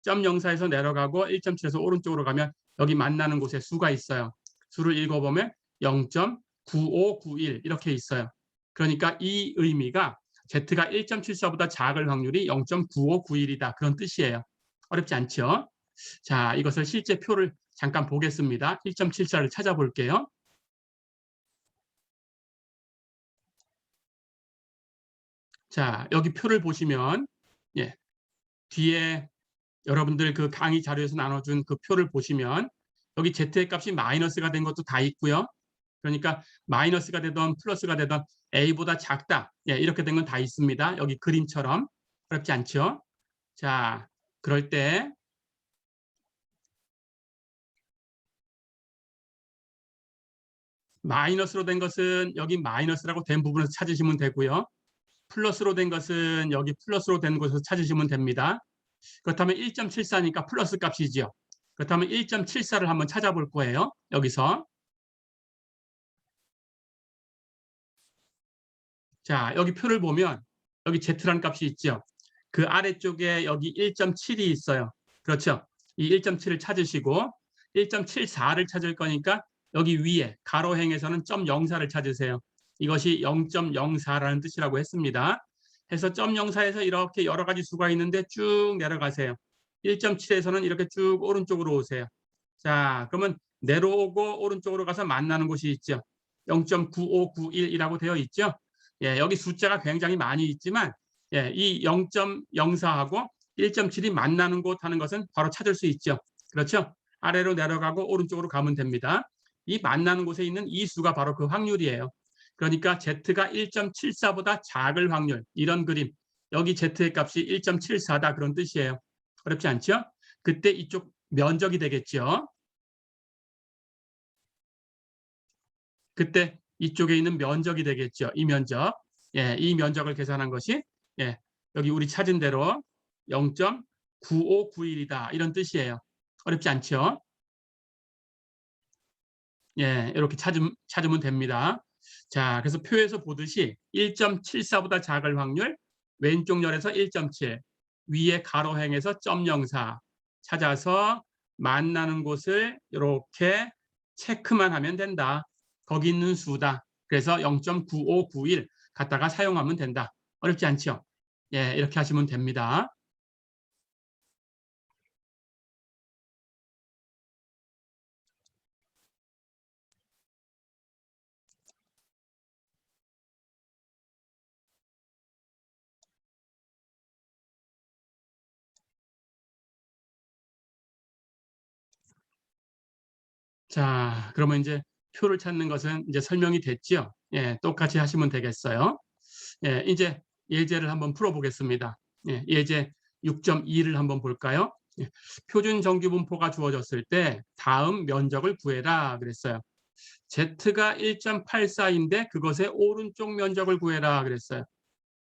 0.04에서 내려가고 1.7에서 오른쪽으로 가면 여기 만나는 곳에 수가 있어요. 수를 읽어보면 0.9591 이렇게 있어요. 그러니까 이 의미가 Z가 1.74보다 작을 확률이 0.9591이다. 그런 뜻이에요. 어렵지 않죠? 자, 이것을 실제 표를 잠깐 보겠습니다. 1.74를 찾아볼게요. 자, 여기 표를 보시면 예, 뒤에 여러분들 그 강의 자료에서 나눠준 그 표를 보시면 여기 Z의 값이 마이너스가 된 것도 다 있고요. 그러니까 마이너스가 되던 플러스가 되던 A보다 작다. 예, 이렇게 된 건 다 있습니다. 여기 그림처럼. 어렵지 않죠? 자, 그럴 때 마이너스로 된 것은 여기 마이너스라고 된 부분에서 찾으시면 되고요. 플러스로 된 것은 여기 플러스로 된 곳에서 찾으시면 됩니다. 그렇다면 1.74니까 플러스 값이지요. 그렇다면 1.74를 한번 찾아볼 거예요. 여기서. 자, 여기 표를 보면 여기 Z라는 값이 있죠. 그 아래쪽에 여기 1.7이 있어요. 그렇죠. 이 1.7을 찾으시고 1.74를 찾을 거니까 여기 위에 가로행에서는 0.04를 찾으세요. 이것이 0.04라는 뜻이라고 했습니다. 해서 0.04에서 이렇게 여러 가지 수가 있는데 쭉 내려가세요. 1.7에서는 이렇게 쭉 오른쪽으로 오세요. 자, 그러면 내려오고 오른쪽으로 가서 만나는 곳이 있죠. 0.9591이라고 되어 있죠. 예, 여기 숫자가 굉장히 많이 있지만 예, 이 0.04하고 1.7이 만나는 곳 하는 것은 바로 찾을 수 있죠. 그렇죠? 아래로 내려가고 오른쪽으로 가면 됩니다. 이 만나는 곳에 있는 이 수가 바로 그 확률이에요. 그러니까 Z가 1.74보다 작을 확률, 이런 그림. 여기 Z의 값이 1.74다 그런 뜻이에요. 어렵지 않죠? 그때 이쪽 면적이 되겠죠. 그때 이쪽에 있는 면적이 되겠죠. 이 면적. 예, 이 면적을 계산한 것이 예, 여기 우리 찾은 대로 0.9591이다. 이런 뜻이에요. 어렵지 않죠? 예, 이렇게 찾으면 됩니다. 자, 그래서 표에서 보듯이 1.74보다 작을 확률, 왼쪽 열에서 1.7, 위에 가로행에서 0.04 찾아서 만나는 곳을 이렇게 체크만 하면 된다. 거기 있는 수다. 그래서 0.9591 갖다가 사용하면 된다. 어렵지 않죠? 예, 이렇게 하시면 됩니다. 자, 그러면 이제 표를 찾는 것은 이제 설명이 됐죠? 예, 똑같이 하시면 되겠어요. 예, 이제 예제를 한번 풀어보겠습니다. 예, 예제 6.2를 한번 볼까요? 예, 표준 정규분포가 주어졌을 때 다음 면적을 구해라 그랬어요. Z가 1.84인데 그것의 오른쪽 면적을 구해라 그랬어요.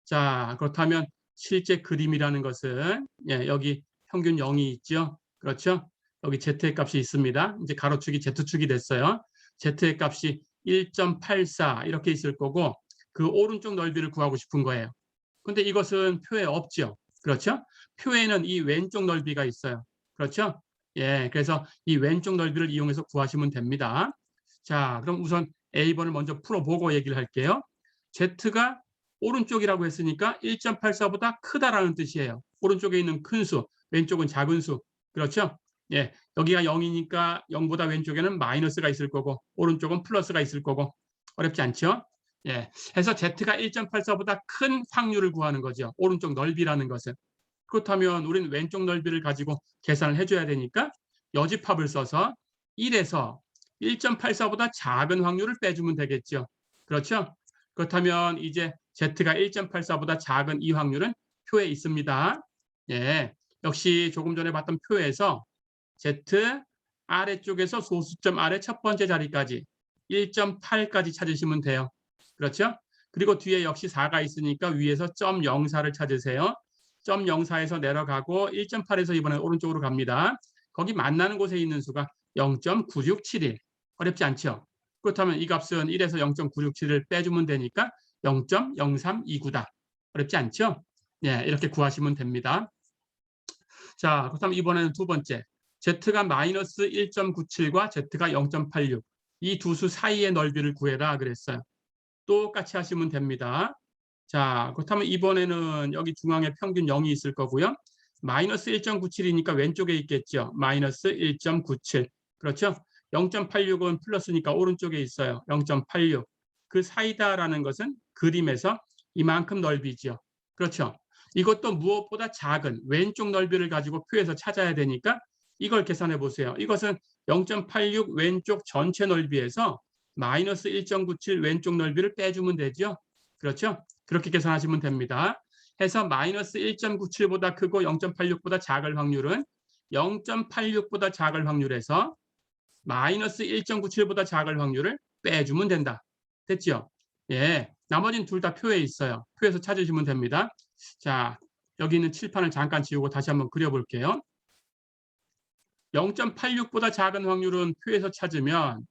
자, 그렇다면 실제 그림이라는 것은 예, 여기 평균 0이 있죠. 그렇죠? 여기 Z의 값이 있습니다. 이제 가로축이 Z축이 됐어요. Z의 값이 1.84 이렇게 있을 거고 그 오른쪽 넓이를 구하고 싶은 거예요. 근데 이것은 표에 없죠. 그렇죠? 표에는 이 왼쪽 넓이가 있어요. 그렇죠? 예, 그래서 이 왼쪽 넓이를 이용해서 구하시면 됩니다. 자, 그럼 우선 A번을 먼저 풀어보고 얘기를 할게요. Z가 오른쪽이라고 했으니까 1.84보다 크다라는 뜻이에요. 오른쪽에 있는 큰 수, 왼쪽은 작은 수. 그렇죠? 예, 여기가 0이니까 0보다 왼쪽에는 마이너스가 있을 거고 오른쪽은 플러스가 있을 거고 어렵지 않죠? 예, 해서 Z가 1.84보다 큰 확률을 구하는 거죠. 오른쪽 넓이라는 것은. 그렇다면 우리는 왼쪽 넓이를 가지고 계산을 해줘야 되니까 여집합을 써서 1에서 1.84보다 작은 확률을 빼주면 되겠죠. 그렇죠? 그렇다면 이제 Z가 1.84보다 작은 이 확률은 표에 있습니다. 예, 역시 조금 전에 봤던 표에서 Z 아래쪽에서 소수점 아래 첫 번째 자리까지 1.8까지 찾으시면 돼요. 그렇죠? 그리고 뒤에 역시 4가 있으니까 위에서 0.04를 찾으세요. 0.04에서 내려가고 1.8에서 이번에 오른쪽으로 갑니다. 거기 만나는 곳에 있는 수가 0.9671. 어렵지 않죠? 그렇다면 이 값은 1에서 0.9671을 빼주면 되니까 0.0329다. 어렵지 않죠? 예, 이렇게 구하시면 됩니다. 자, 그렇다면 이번에는 두 번째. Z가 마이너스 1.97과 Z가 0.86. 이 두 수 사이의 넓이를 구해라 그랬어요. 똑같이 하시면 됩니다. 자, 그렇다면 이번에는 여기 중앙에 평균 0이 있을 거고요. 마이너스 1.97이니까 왼쪽에 있겠죠. 마이너스 1.97. 그렇죠? 0.86은 플러스니까 오른쪽에 있어요. 0.86. 그 사이다라는 것은 그림에서 이만큼 넓이죠. 그렇죠? 이것도 무엇보다 작은 왼쪽 넓이를 가지고 표에서 찾아야 되니까 이걸 계산해 보세요. 이것은 0.86 왼쪽 전체 넓이에서 마이너스 1.97 왼쪽 넓이를 빼주면 되죠. 그렇죠? 그렇게 계산하시면 됩니다. 해서 마이너스 1.97보다 크고 0.86보다 작을 확률은 0.86보다 작을 확률에서 마이너스 1.97보다 작을 확률을 빼주면 된다. 됐죠? 예. 나머지는 둘 다 표에 있어요. 표에서 찾으시면 됩니다. 자, 여기 있는 칠판을 잠깐 지우고 다시 한번 그려볼게요. 0.86보다 작은 확률은 표에서 찾으면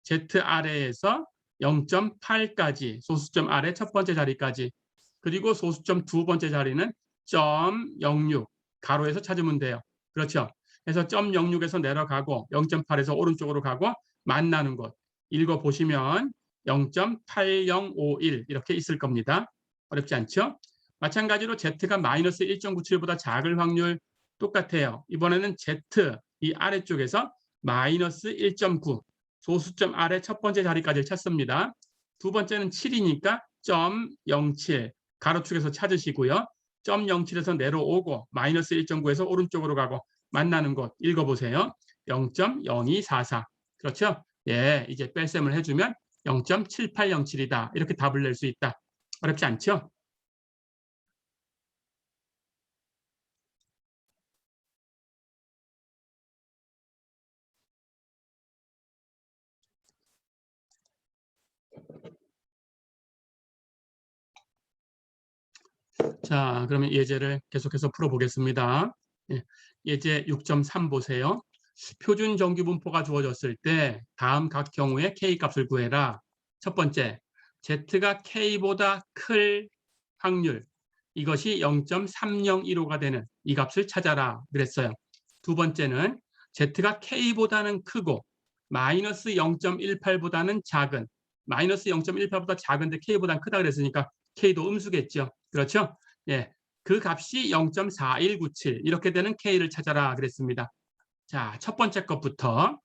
Z 아래에서 0.8까지 소수점 아래 첫 번째 자리까지, 그리고 소수점 두 번째 자리는 0.06 가로에서 찾으면 돼요. 그렇죠? 그래서 0.06에서 내려가고 0.8에서 오른쪽으로 가고 만나는 곳 읽어보시면 0.8051 이렇게 있을 겁니다. 어렵지 않죠? 마찬가지로 Z가 마이너스 1.97보다 작을 확률 똑같아요. 이번에는 Z 이 아래쪽에서 마이너스 1.9 소수점 아래 첫 번째 자리까지 찾습니다. 두 번째는 7이니까 0.07 가로축에서 찾으시고요. 0.07에서 내려오고 마이너스 1.9에서 오른쪽으로 가고 만나는 곳 읽어보세요. 0.0244 그렇죠? 예, 이제 뺄셈을 해주면 0.7807이다. 이렇게 답을 낼 수 있다. 어렵지 않죠? 자, 그러면 예제를 계속해서 풀어보겠습니다. 예, 예제 6.3 보세요. 표준 정규 분포가 주어졌을 때 다음 각 경우에 K값을 구해라. 첫 번째, Z가 K보다 클 확률, 이것이 0.3015가 되는 이 값을 찾아라 그랬어요. 두 번째는 Z가 K보다는 크고 마이너스 0.18보다는 작은, 마이너스 0.18보다 작은데 K보다는 크다 그랬으니까 K도 음수겠죠. 그렇죠? 예, 그 값이 0.4197 이렇게 되는 K를 찾아라 그랬습니다. 자, 첫 번째 것부터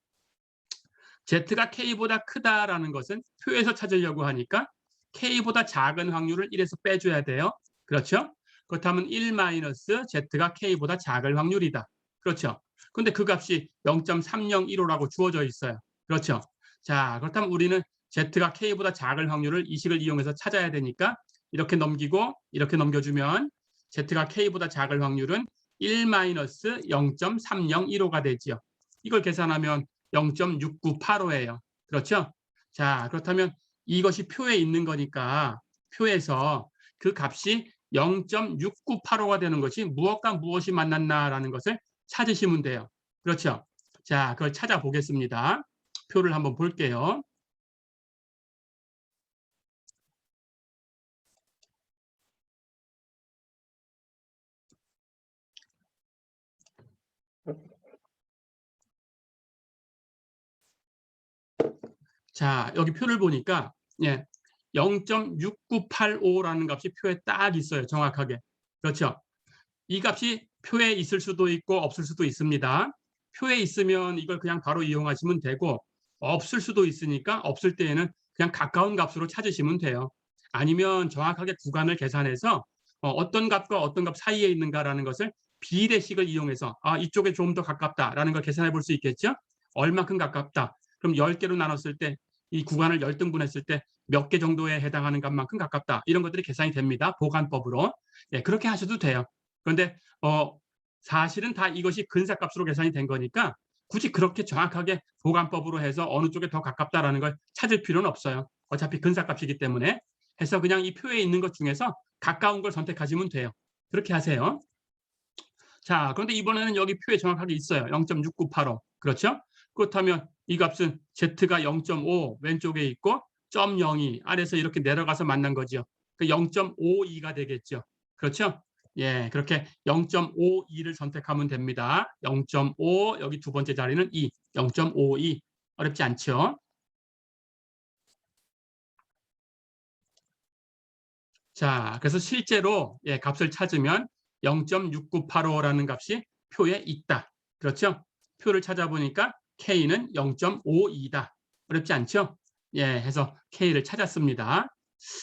Z가 K보다 크다라는 것은 표에서 찾으려고 하니까 K보다 작은 확률을 1에서 빼줘야 돼요. 그렇죠? 그렇다면 1-Z가 K보다 작을 확률이다. 그렇죠? 근데 그 값이 0.3015라고 주어져 있어요. 그렇죠? 자, 그렇다면 우리는 Z가 K보다 작을 확률을 이 식을 이용해서 찾아야 되니까 이렇게 넘기고 이렇게 넘겨주면 Z가 K보다 작을 확률은 1-0.3015가 되지요. 이걸 계산하면 0.6985예요. 그렇죠? 자, 그렇다면 이것이 표에 있는 거니까 표에서 그 값이 0.6985가 되는 것이 무엇과 무엇이 만났나라는 것을 찾으시면 돼요. 그렇죠? 자, 그걸 찾아보겠습니다. 표를 한번 볼게요. 자, 여기 표를 보니까 예, 0.6985라는 값이 표에 딱 있어요. 정확하게. 그렇죠? 이 값이 표에 있을 수도 있고 없을 수도 있습니다. 표에 있으면 이걸 그냥 바로 이용하시면 되고 없을 수도 있으니까 없을 때에는 그냥 가까운 값으로 찾으시면 돼요. 아니면 정확하게 구간을 계산해서 어떤 값과 어떤 값 사이에 있는가라는 것을 비례식을 이용해서 이쪽에 좀 더 가깝다라는 걸 계산해 볼 수 있겠죠. 얼마큼 가깝다. 그럼 10개로 나눴을 때 이 구간을 10등분했을 때 몇 개 정도에 해당하는 값만큼 가깝다. 이런 것들이 계산이 됩니다. 보관법으로. 예, 그렇게 하셔도 돼요. 그런데 사실은 다 이것이 근사값으로 계산이 된 거니까 굳이 그렇게 정확하게 보관법으로 해서 어느 쪽에 더 가깝다라는 걸 찾을 필요는 없어요. 어차피 근사값이기 때문에. 해서 그냥 이 표에 있는 것 중에서 가까운 걸 선택하시면 돼요. 그렇게 하세요. 자, 그런데 이번에는 여기 표에 정확하게 있어요. 0.6985. 그렇죠? 그렇다면 이 값은 Z가 0.5 왼쪽에 있고 0.02 아래에서 이렇게 내려가서 만난 거죠. 그 0.52가 되겠죠. 그렇죠? 예, 그렇게 0.52를 선택하면 됩니다. 0.5 여기 두 번째 자리는 2, 0.52 어렵지 않죠? 자, 그래서 실제로 값을 찾으면 0.6985라는 값이 표에 있다. 그렇죠? 표를 찾아보니까 K는 0.52다. 어렵지 않죠? 예, 해서 K를 찾았습니다.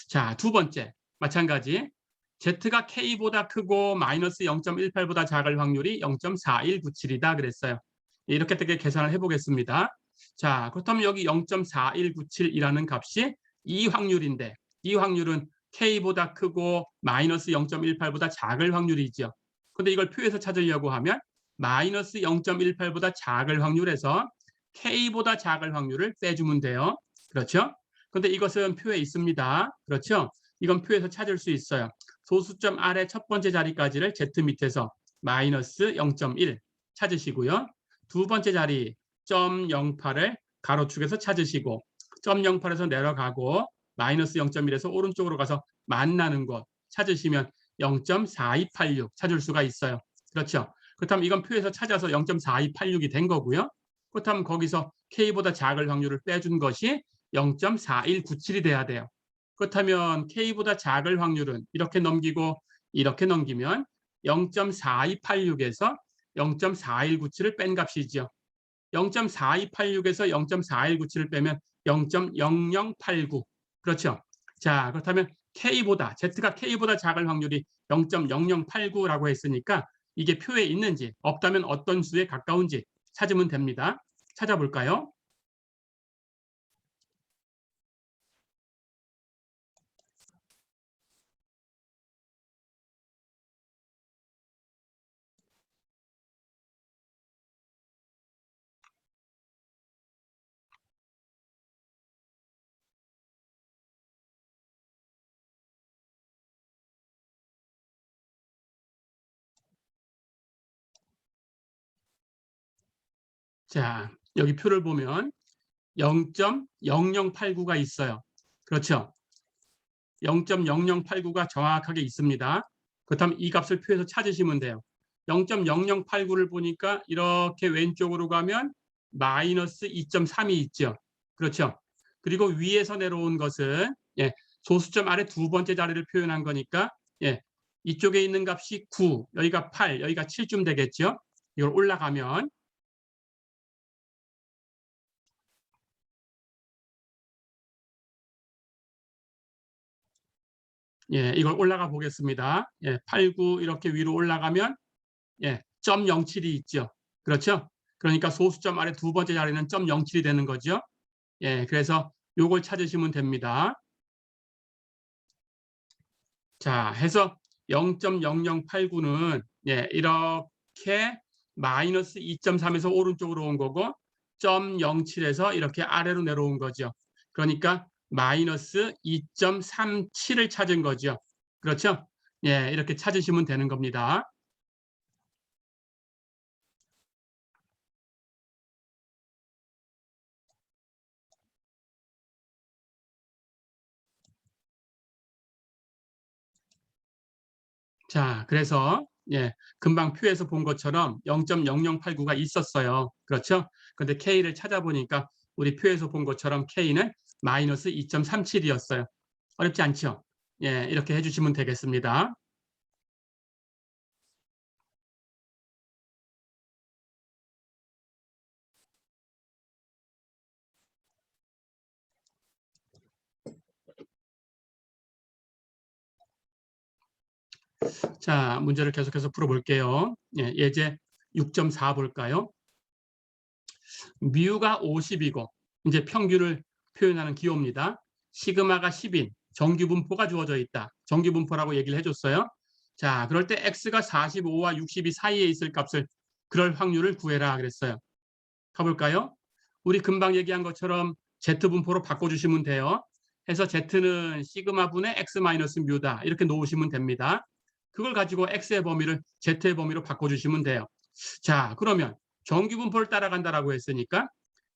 자, 두 번째. 마찬가지. Z가 K보다 크고 마이너스 0.18보다 작을 확률이 0.4197이다 그랬어요. 이렇게 되게 계산을 해보겠습니다. 자, 그렇다면 여기 0.4197이라는 값이 이 확률인데 이 확률은 K보다 크고 마이너스 0.18보다 작을 확률이죠. 근데 이걸 표에서 찾으려고 하면 마이너스 0.18보다 작을 확률에서 K보다 작을 확률을 빼주면 돼요. 그렇죠? 근데 이것은 표에 있습니다. 그렇죠? 이건 표에서 찾을 수 있어요. 소수점 아래 첫 번째 자리까지를 Z 밑에서 마이너스 0.1 찾으시고요. 두 번째 자리 0.08을 가로축에서 찾으시고 0.08에서 내려가고 마이너스 0.1에서 오른쪽으로 가서 만나는 곳 찾으시면 0.4286 찾을 수가 있어요. 그렇죠? 그렇다면 이건 표에서 찾아서 0.4286이 된 거고요. 그렇다면 거기서 K보다 작을 확률을 빼준 것이 0.4197이 돼야 돼요. 그렇다면 K보다 작을 확률은 이렇게 넘기고 이렇게 넘기면 0.4286에서 0.4197을 뺀 값이죠. 0.4286에서 0.4197을 빼면 0.0089. 그렇죠? 자, 그렇다면 K보다, Z가 K보다 작을 확률이 0.0089라고 했으니까 이게 표에 있는지 없다면 어떤 수에 가까운지 찾으면 됩니다. 찾아볼까요? 자, 여기 표를 보면 0.0089가 있어요. 그렇죠? 0.0089가 정확하게 있습니다. 그렇다면 이 값을 표에서 찾으시면 돼요. 0.0089를 보니까 이렇게 왼쪽으로 가면 마이너스 2.3이 있죠. 그렇죠? 그리고 위에서 내려온 것은 소수점 아래 두 번째 자리를 표현한 거니까 이쪽에 있는 값이 9, 여기가 8, 여기가 7쯤 되겠죠. 이걸 올라가면 이걸 올라가 보겠습니다. 8, 9 이렇게 위로 올라가면 0.07이 있죠. 그렇죠? 그러니까 소수점 아래 두 번째 자리는 0.07이 되는 거죠. 그래서 요걸 찾으시면 됩니다. 자, 해서 0.0089는 이렇게 마이너스 2.3에서 오른쪽으로 온 거고 0.07에서 이렇게 아래로 내려온 거죠. 그러니까 마이너스 2.37을 찾은 거죠. 그렇죠? 이렇게 찾으시면 되는 겁니다. 자, 그래서 금방 표에서 본 것처럼 0.0089가 있었어요. 그렇죠? 근데 K를 찾아보니까 우리 표에서 본 것처럼 K는 마이너스 2.37이었어요. 어렵지 않죠? 이렇게 해주시면 되겠습니다. 자, 문제를 계속해서 풀어볼게요. 예제 6.4 볼까요? 뮤가 50이고 이제 평균을 표현하는 기호입니다. 시그마가 10인 정규분포가 주어져 있다. 정규분포라고 얘기를 해줬어요. 자, 그럴 때 x가 45와 62 사이에 있을 값을 그럴 확률을 구해라 그랬어요. 가볼까요? 우리 금방 얘기한 것처럼 z분포로 바꿔주시면 돼요. 해서 z는 시그마분의 x 마이너스 뮤다 이렇게 놓으시면 됩니다. 그걸 가지고 x의 범위를 z의 범위로 바꿔주시면 돼요. 자, 그러면 정규분포를 따라간다라고 했으니까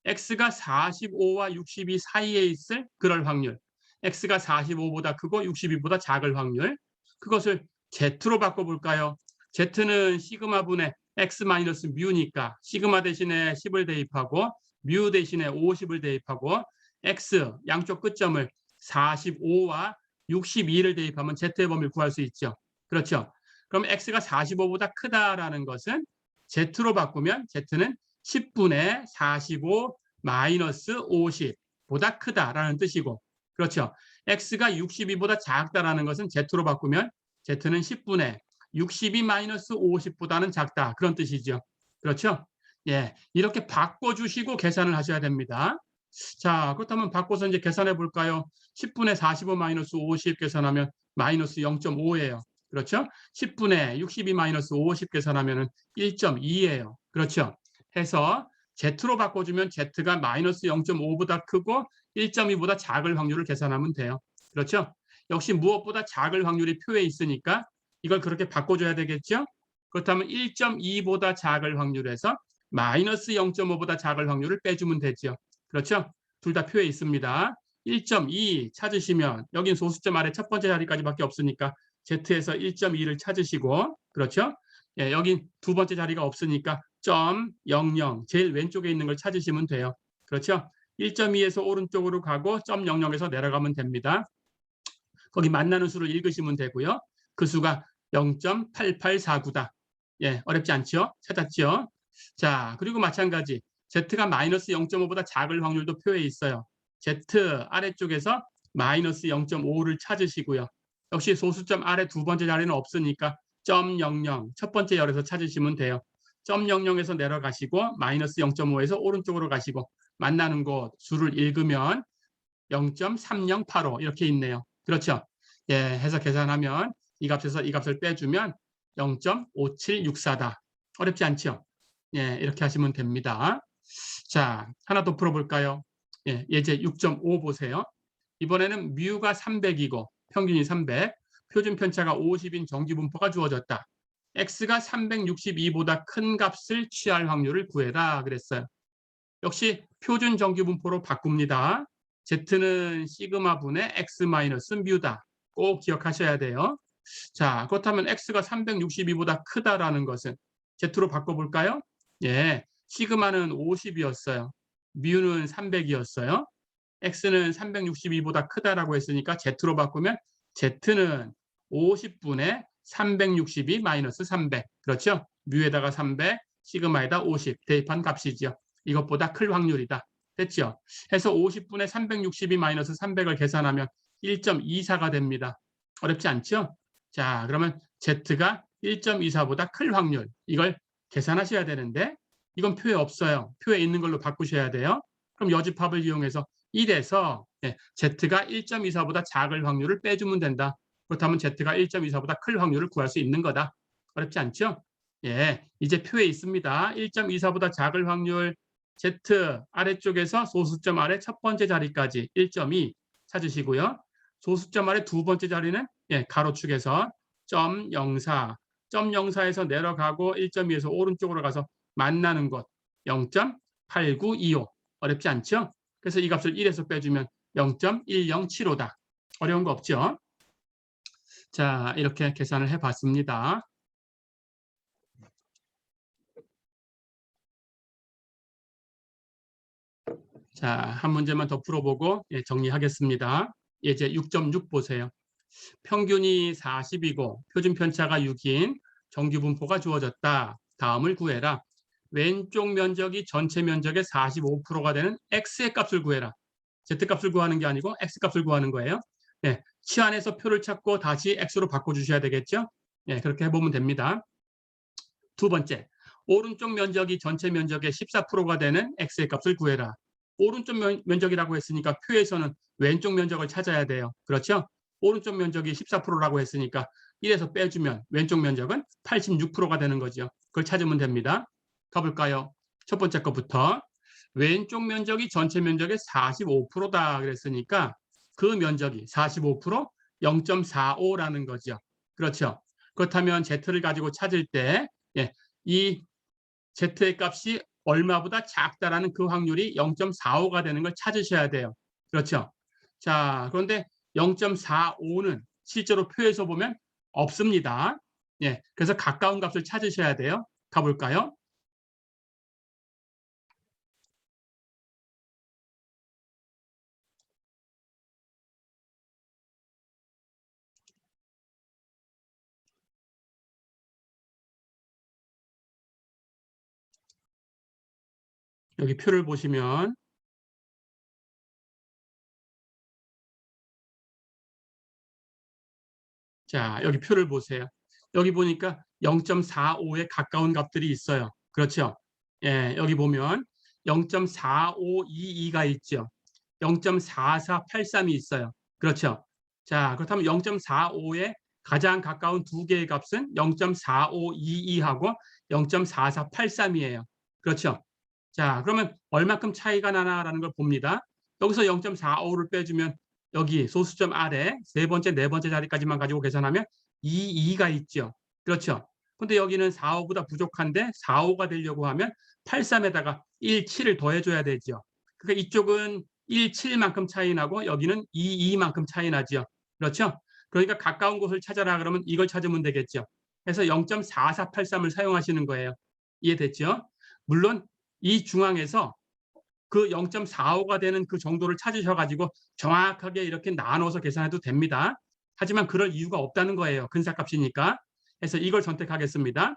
x가 45와 62 사이에 있을 그럴 확률, x가 45보다 크고 62보다 작을 확률, 그것을 z로 바꿔볼까요? z는 시그마분의 x 마이너스 뮤니까 시그마 대신에 10을 대입하고 뮤 대신에 50을 대입하고 x 양쪽 끝점을 45와 62를 대입하면 z의 범위를 구할 수 있죠. 그렇죠? 그럼 x가 45보다 크다라는 것은 z로 바꾸면 z는 10분의 45 마이너스 50보다 크다라는 뜻이고, 그렇죠? x가 62보다 작다라는 것은 z로 바꾸면 z는 10분의 62 마이너스 50보다는 작다 그런 뜻이죠. 그렇죠? 이렇게 바꿔주시고 계산을 하셔야 됩니다. 자, 그렇다면 바꿔서 이제 계산해 볼까요? 10분의 45 마이너스 50 계산하면 마이너스 0.5예요. 그렇죠? 10분의 62 마이너스 50 계산하면 1.2예요. 그렇죠? 해서 Z로 바꿔주면 Z가 마이너스 0.5보다 크고 1.2보다 작을 확률을 계산하면 돼요. 그렇죠? 역시 무엇보다 작을 확률이 표에 있으니까 이걸 그렇게 바꿔줘야 되겠죠? 그렇다면 1.2보다 작을 확률에서 마이너스 0.5보다 작을 확률을 빼주면 되죠. 그렇죠? 둘 다 표에 있습니다. 1.2 찾으시면 여긴 소수점 아래 첫 번째 자리까지밖에 없으니까 Z에서 1.2를 찾으시고, 그렇죠? 예, 여긴 두 번째 자리가 없으니까 0.00 제일 왼쪽에 있는 걸 찾으시면 돼요. 그렇죠? 1.2에서 오른쪽으로 가고 0.00에서 내려가면 됩니다. 거기 만나는 수를 읽으시면 되고요. 그 수가 0.8849다. 예, 어렵지 않죠? 찾았죠? 자, 그리고 마찬가지 Z가 마이너스 0.5보다 작을 확률도 표에 있어요. Z 아래쪽에서 마이너스 0.5를 찾으시고요. 역시 소수점 아래 두 번째 자리는 없으니까 0.00 첫 번째 열에서 찾으시면 돼요. 0.00에서 내려가시고 마이너스 0.5에서 오른쪽으로 가시고 만나는 곳 수를 읽으면 0.3085 이렇게 있네요. 그렇죠? 예, 해서 계산하면 이 값에서 이 값을 빼주면 0.5764다. 어렵지 않죠? 예, 이렇게 하시면 됩니다. 자, 하나 더 풀어볼까요? 예, 예제 6.5 보세요. 이번에는 뮤가 300이고 평균이 300, 표준 편차가 50인 정기분포가 주어졌다. x가 362보다 큰 값을 취할 확률을 구해라 그랬어요. 역시 표준 정기분포로 바꿉니다. Z는 시그마 분의 x 마이너스 뮤다. 꼭 기억하셔야 돼요. 자, 그렇다면 x가 362보다 크다라는 것은 Z로 바꿔볼까요? 예, 시그마는 50이었어요. 뮤는 300이었어요. x는 362보다 크다라고 했으니까 Z로 바꾸면 Z는 50분의 362 마이너스 300. 그렇죠? 뮤에다가 300, 시그마에다 50 대입한 값이죠. 이것보다 클 확률이다. 됐죠? 해서 50분의 362 마이너스 300을 계산하면 1.24가 됩니다. 어렵지 않죠? 자, 그러면 Z가 1.24보다 클 확률. 이걸 계산하셔야 되는데 이건 표에 없어요. 표에 있는 걸로 바꾸셔야 돼요. 그럼 여집합을 이용해서 1에서 Z가 1.24보다 작을 확률을 빼주면 된다. 그렇다면 Z가 1.24보다 클 확률을 구할 수 있는 거다. 어렵지 않죠? 예, 이제 표에 있습니다. 1.24보다 작을 확률 Z 아래쪽에서 소수점 아래 첫 번째 자리까지 1.2 찾으시고요. 소수점 아래 두 번째 자리는 가로축에서 0.04, 0.04에서 내려가고 1.2에서 오른쪽으로 가서 만나는 곳 0.8925. 어렵지 않죠? 그래서 이 값을 1에서 빼주면 0.1075다. 어려운 거 없죠? 자, 이렇게 계산을 해봤습니다. 자, 한 문제만 더 풀어보고 정리하겠습니다. 예제 6.6 보세요. 평균이 40이고 표준 편차가 6인 정규분포가 주어졌다. 다음을 구해라. 왼쪽 면적이 전체 면적의 45%가 되는 x의 값을 구해라. z값을 구하는 게 아니고 x값을 구하는 거예요. 예, 치환해서 표를 찾고 다시 x로 바꿔주셔야 되겠죠. 예, 그렇게 해보면 됩니다. 두 번째, 오른쪽 면적이 전체 면적의 14%가 되는 x의 값을 구해라. 오른쪽 면적이라고 했으니까 표에서는 왼쪽 면적을 찾아야 돼요. 그렇죠? 오른쪽 면적이 14%라고 했으니까 1에서 빼주면 왼쪽 면적은 86%가 되는 거죠. 그걸 찾으면 됩니다. 가볼까요? 첫 번째 거부터. 왼쪽 면적이 전체 면적의 45%다 그랬으니까 그 면적이 45% 0.45라는 거죠. 그렇죠? 그렇다면 Z를 가지고 찾을 때 이 Z의 값이 얼마보다 작다라는 그 확률이 0.45가 되는 걸 찾으셔야 돼요. 그렇죠? 자, 그런데 0.45는 실제로 표에서 보면 없습니다. 예, 그래서 가까운 값을 찾으셔야 돼요. 가볼까요? 여기 표를 보시면 자, 여기 표를 보세요. 여기 보니까 0.45에 가까운 값들이 있어요. 그렇죠? 예, 여기 보면 0.4522가 있죠. 0.4483이 있어요. 그렇죠? 자, 그렇다면 0.45에 가장 가까운 두 개의 값은 0.4522하고 0.4483이에요. 그렇죠? 자, 그러면 얼마큼 차이가 나나라는 걸 봅니다. 여기서 0.45를 빼주면 여기 소수점 아래 세 번째, 네 번째 자리까지만 가지고 계산하면 2가 있죠. 그렇죠. 근데 여기는 4, 5보다 부족한데 4, 5가 되려고 하면 83에다가 1, 7을 더해줘야 되죠. 그러니까 이쪽은 1, 7만큼 차이 나고 여기는 2, 2만큼 차이 나죠. 그렇죠? 그러니까 가까운 곳을 찾아라 그러면 이걸 찾으면 되겠죠. 그래서 0.4483을 사용하시는 거예요. 이해됐죠? 물론 이 중앙에서 그 0.45가 되는 그 정도를 찾으셔가지고 정확하게 이렇게 나눠서 계산해도 됩니다. 하지만 그럴 이유가 없다는 거예요. 근사값이니까. 그래서 이걸 선택하겠습니다.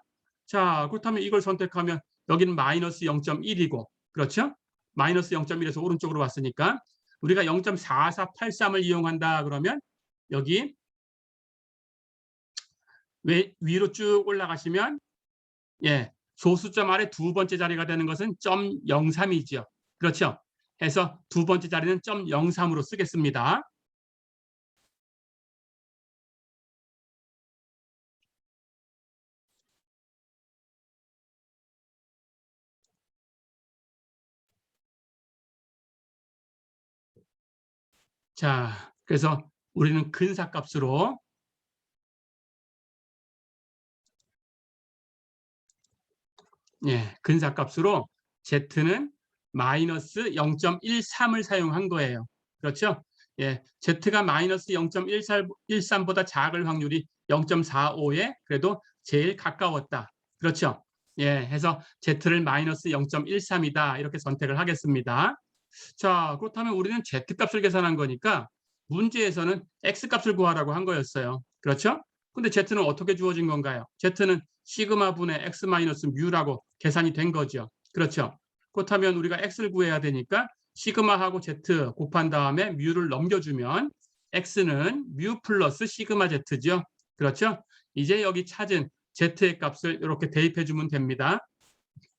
자, 그렇다면 이걸 선택하면 여기는 마이너스 0.1이고, 그렇죠? 마이너스 0.1에서 오른쪽으로 왔으니까 우리가 0.4483을 이용한다 그러면 여기 위로 쭉 올라가시면 소수점 아래 두 번째 자리가 되는 것은 0.03이죠. 그렇죠? 해서 두 번째 자리는 0.03으로 쓰겠습니다. 자, 그래서 우리는 근사값으로 근사값으로 Z는 마이너스 0.13을 사용한 거예요. 그렇죠? Z가 마이너스 0.13보다 작을 확률이 0.45에 그래도 제일 가까웠다. 그렇죠? 해서 Z를 마이너스 0.13이다. 이렇게 선택을 하겠습니다. 자, 그렇다면 우리는 Z값을 계산한 거니까 문제에서는 X값을 구하라고 한 거였어요. 그렇죠? 근데 Z는 어떻게 주어진 건가요? Z는 시그마 분의 X 마이너스 뮤라고 계산이 된 거죠. 그렇죠? 그렇다면 우리가 X를 구해야 되니까 시그마하고 Z 곱한 다음에 뮤를 넘겨주면 X는 뮤 플러스 시그마 Z죠. 그렇죠? 이제 여기 찾은 Z의 값을 이렇게 대입해 주면 됩니다.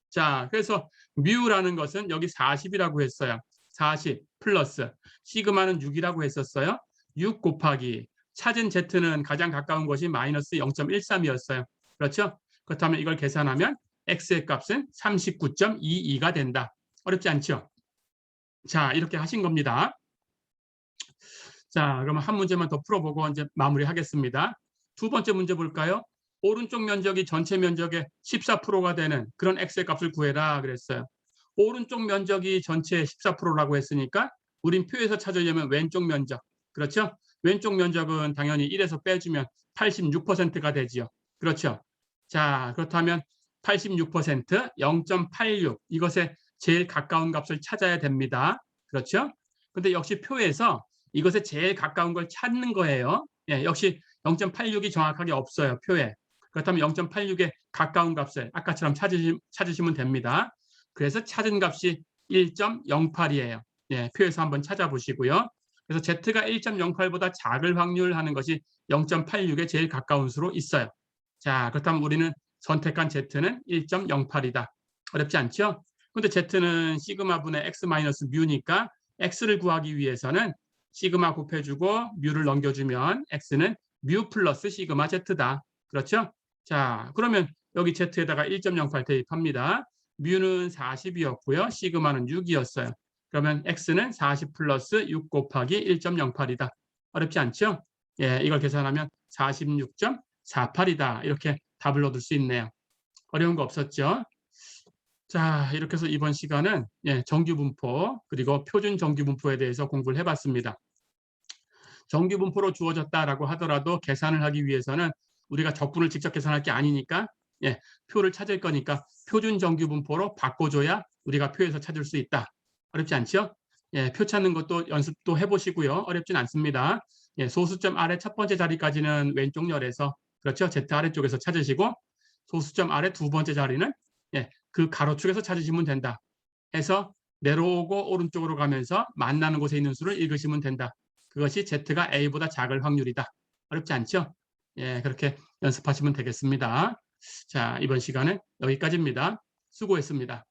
자, 그래서 뮤라는 것은 여기 40이라고 했어요. 40 플러스 시그마는 6이라고 했었어요. 6 곱하기 찾은 Z는 가장 가까운 것이 마이너스 0.13이었어요. 그렇죠? 그렇다면 이걸 계산하면 X의 값은 39.22가 된다. 어렵지 않죠? 자, 이렇게 하신 겁니다. 자, 그러면 한 문제만 더 풀어보고 이제 마무리하겠습니다. 두 번째 문제 볼까요? 오른쪽 면적이 전체 면적의 14%가 되는 그런 X의 값을 구해라 그랬어요. 오른쪽 면적이 전체 14%라고 했으니까 우린 표에서 찾으려면 왼쪽 면적. 그렇죠? 왼쪽 면적은 당연히 1에서 빼주면 86%가 되지요. 그렇죠? 자, 그렇다면 86%, 0.86 이것에 제일 가까운 값을 찾아야 됩니다. 그렇죠? 근데 역시 표에서 이것에 제일 가까운 걸 찾는 거예요. 역시 0.86이 정확하게 없어요. 표에. 그렇다면 0.86에 가까운 값을 아까처럼 찾으시면 됩니다. 그래서 찾은 값이 1.08이에요. 표에서 한번 찾아보시고요. 그래서 Z가 1.08보다 작을 확률 하는 것이 0.86에 제일 가까운 수로 있어요. 자, 그렇다면 우리는 선택한 Z는 1.08이다. 어렵지 않죠? 근데 Z는 시그마 분의 X 마이너스 뮤니까 X를 구하기 위해서는 시그마 곱해주고 뮤를 넘겨주면 X는 뮤 플러스 시그마 Z다. 그렇죠? 자, 그러면 여기 Z에다가 1.08 대입합니다. 뮤는 40이었고요. 시그마는 6이었어요. 그러면 X는 40 플러스 6 곱하기 1.08이다. 어렵지 않죠? 이걸 계산하면 46.48이다. 이렇게 답을 얻을 수 있네요. 어려운 거 없었죠? 자, 이렇게 해서 이번 시간은 정규분포 그리고 표준 정규분포에 대해서 공부를 해봤습니다. 정규분포로 주어졌다라고 하더라도 계산을 하기 위해서는 우리가 적분을 직접 계산할 게 아니니까 표를 찾을 거니까 표준 정규분포로 바꿔줘야 우리가 표에서 찾을 수 있다. 어렵지 않죠? 표 찾는 것도 연습도 해보시고요. 어렵진 않습니다. 소수점 아래 첫 번째 자리까지는 왼쪽 열에서 그렇죠? Z 아래쪽에서 찾으시고 소수점 아래 두 번째 자리는 그 가로축에서 찾으시면 된다. 해서 내려오고 오른쪽으로 가면서 만나는 곳에 있는 수를 읽으시면 된다. 그것이 Z가 A보다 작을 확률이다. 어렵지 않죠? 그렇게 연습하시면 되겠습니다. 자, 이번 시간은 여기까지입니다. 수고했습니다.